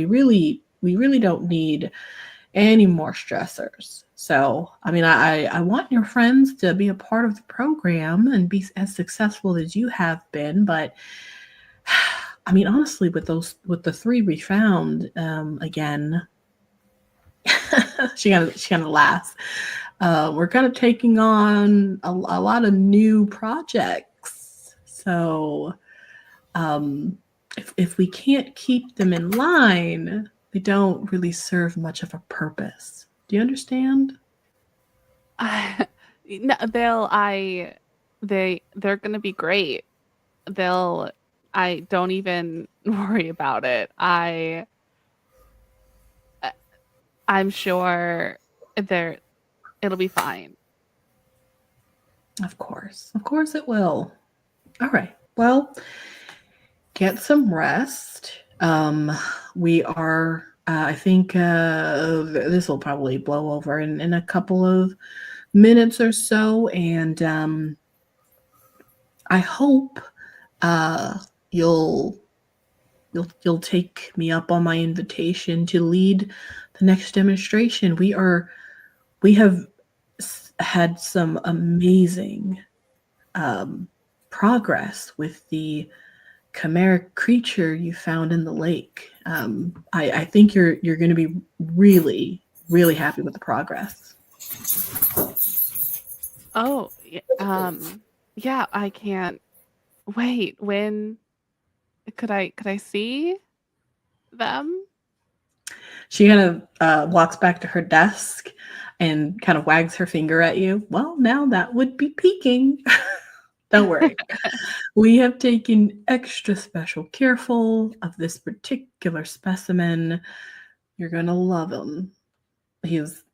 really don't need any more stressors. So, I mean, I want your friends to be a part of the program and be as successful as you have been. But I mean, honestly, with the three we found, again, she kind of laughs. We're kind of taking on a lot of new projects. So, if we can't keep them in line, they don't really serve much of a purpose. Do you understand? No, they're gonna be great. I don't even worry about it. I'm sure it'll be fine. Of course it will. All right. Well, get some rest. We are. I think this will probably blow over in a couple of minutes or so, and I hope you'll take me up on my invitation to lead the next demonstration. We have had some amazing progress with the chimeric creature you found in the lake. I think you're going to be really, really happy with the progress. Oh, yeah, I can't wait. When could I see them? She kind of walks back to her desk and kind of wags her finger at you. Well, now that would be peeking. Don't worry. We have taken extra special careful of this particular specimen. You're going to love him. He's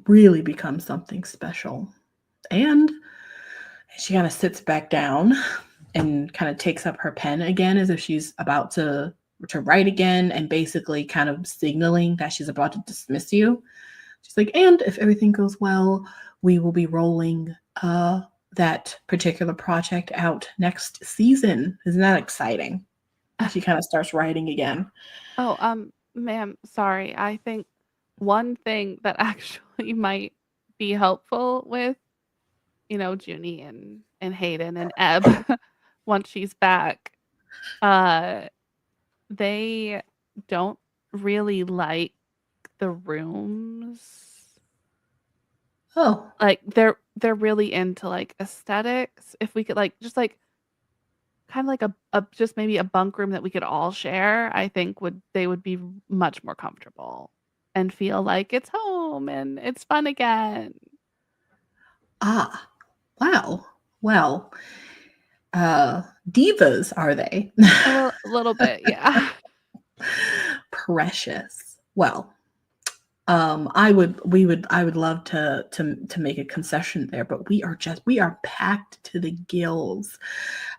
really become something special. And She kind of sits back down and kind of takes up her pen again as if she's about to write again, and basically kind of signaling that she's about to dismiss you. She's like, and if everything goes well, we will be rolling that particular project out next season. Isn't that exciting? She kind of starts writing again. Oh, ma'am, sorry. I think one thing that actually might be helpful with, Juni and Hayden and Ebb once she's back, they don't really like the rooms. Oh, Like they're really into like aesthetics. If we could just kind of like a just maybe a bunk room that we could all share, I think they would be much more comfortable and feel like it's home and it's fun again. wow. Well, divas, are they? A little bit, yeah. Precious. Well, I would love to make a concession there, but we are packed to the gills.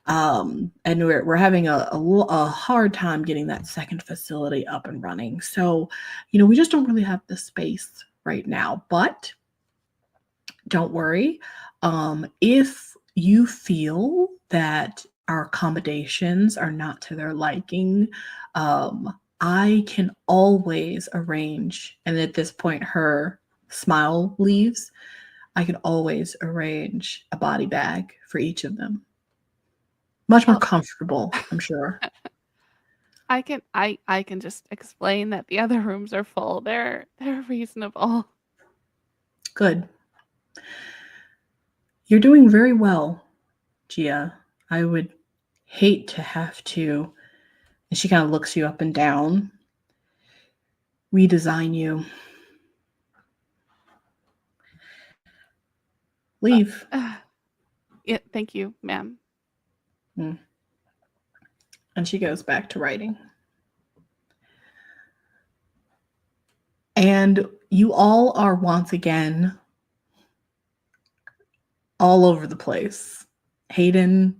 And we're having a hard time getting that second facility up and running. So, we just don't really have the space right now, but don't worry. If you feel that our accommodations are not to their liking, I can always arrange, and at this point her smile leaves, I can always arrange a body bag for each of them. Much more comfortable, I'm sure. I can just explain that the other rooms are full. They're reasonable. Good. You're doing very well, Gia. I would hate to have to, and she kind of looks you up and down, redesign you. Leave. Yeah, thank you, ma'am. And she goes back to writing. And you all are once again all over the place. Hayden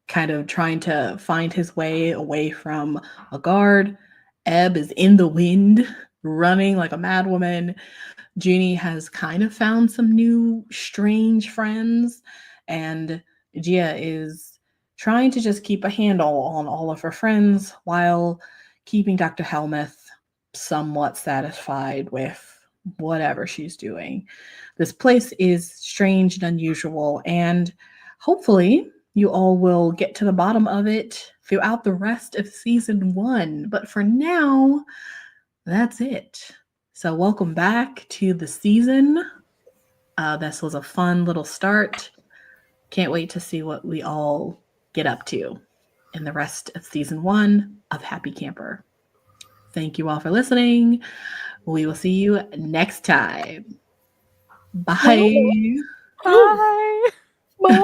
kind of trying to find his way away from a guard. Ebb is in the wind, running like a madwoman. Juni has kind of found some new strange friends. And Gia is trying to just keep a handle on all of her friends while keeping Dr. Helmuth somewhat satisfied with whatever she's doing. This place is strange and unusual, and hopefully you all will get to the bottom of it throughout the rest of season 1. But for now, that's it. So welcome back to the season. This was a fun little start. Can't wait to see what we all get up to in the rest of season 1 of Happy Camper. Thank you all for listening. We will see you next time. Bye. Bye. Bye. Bye.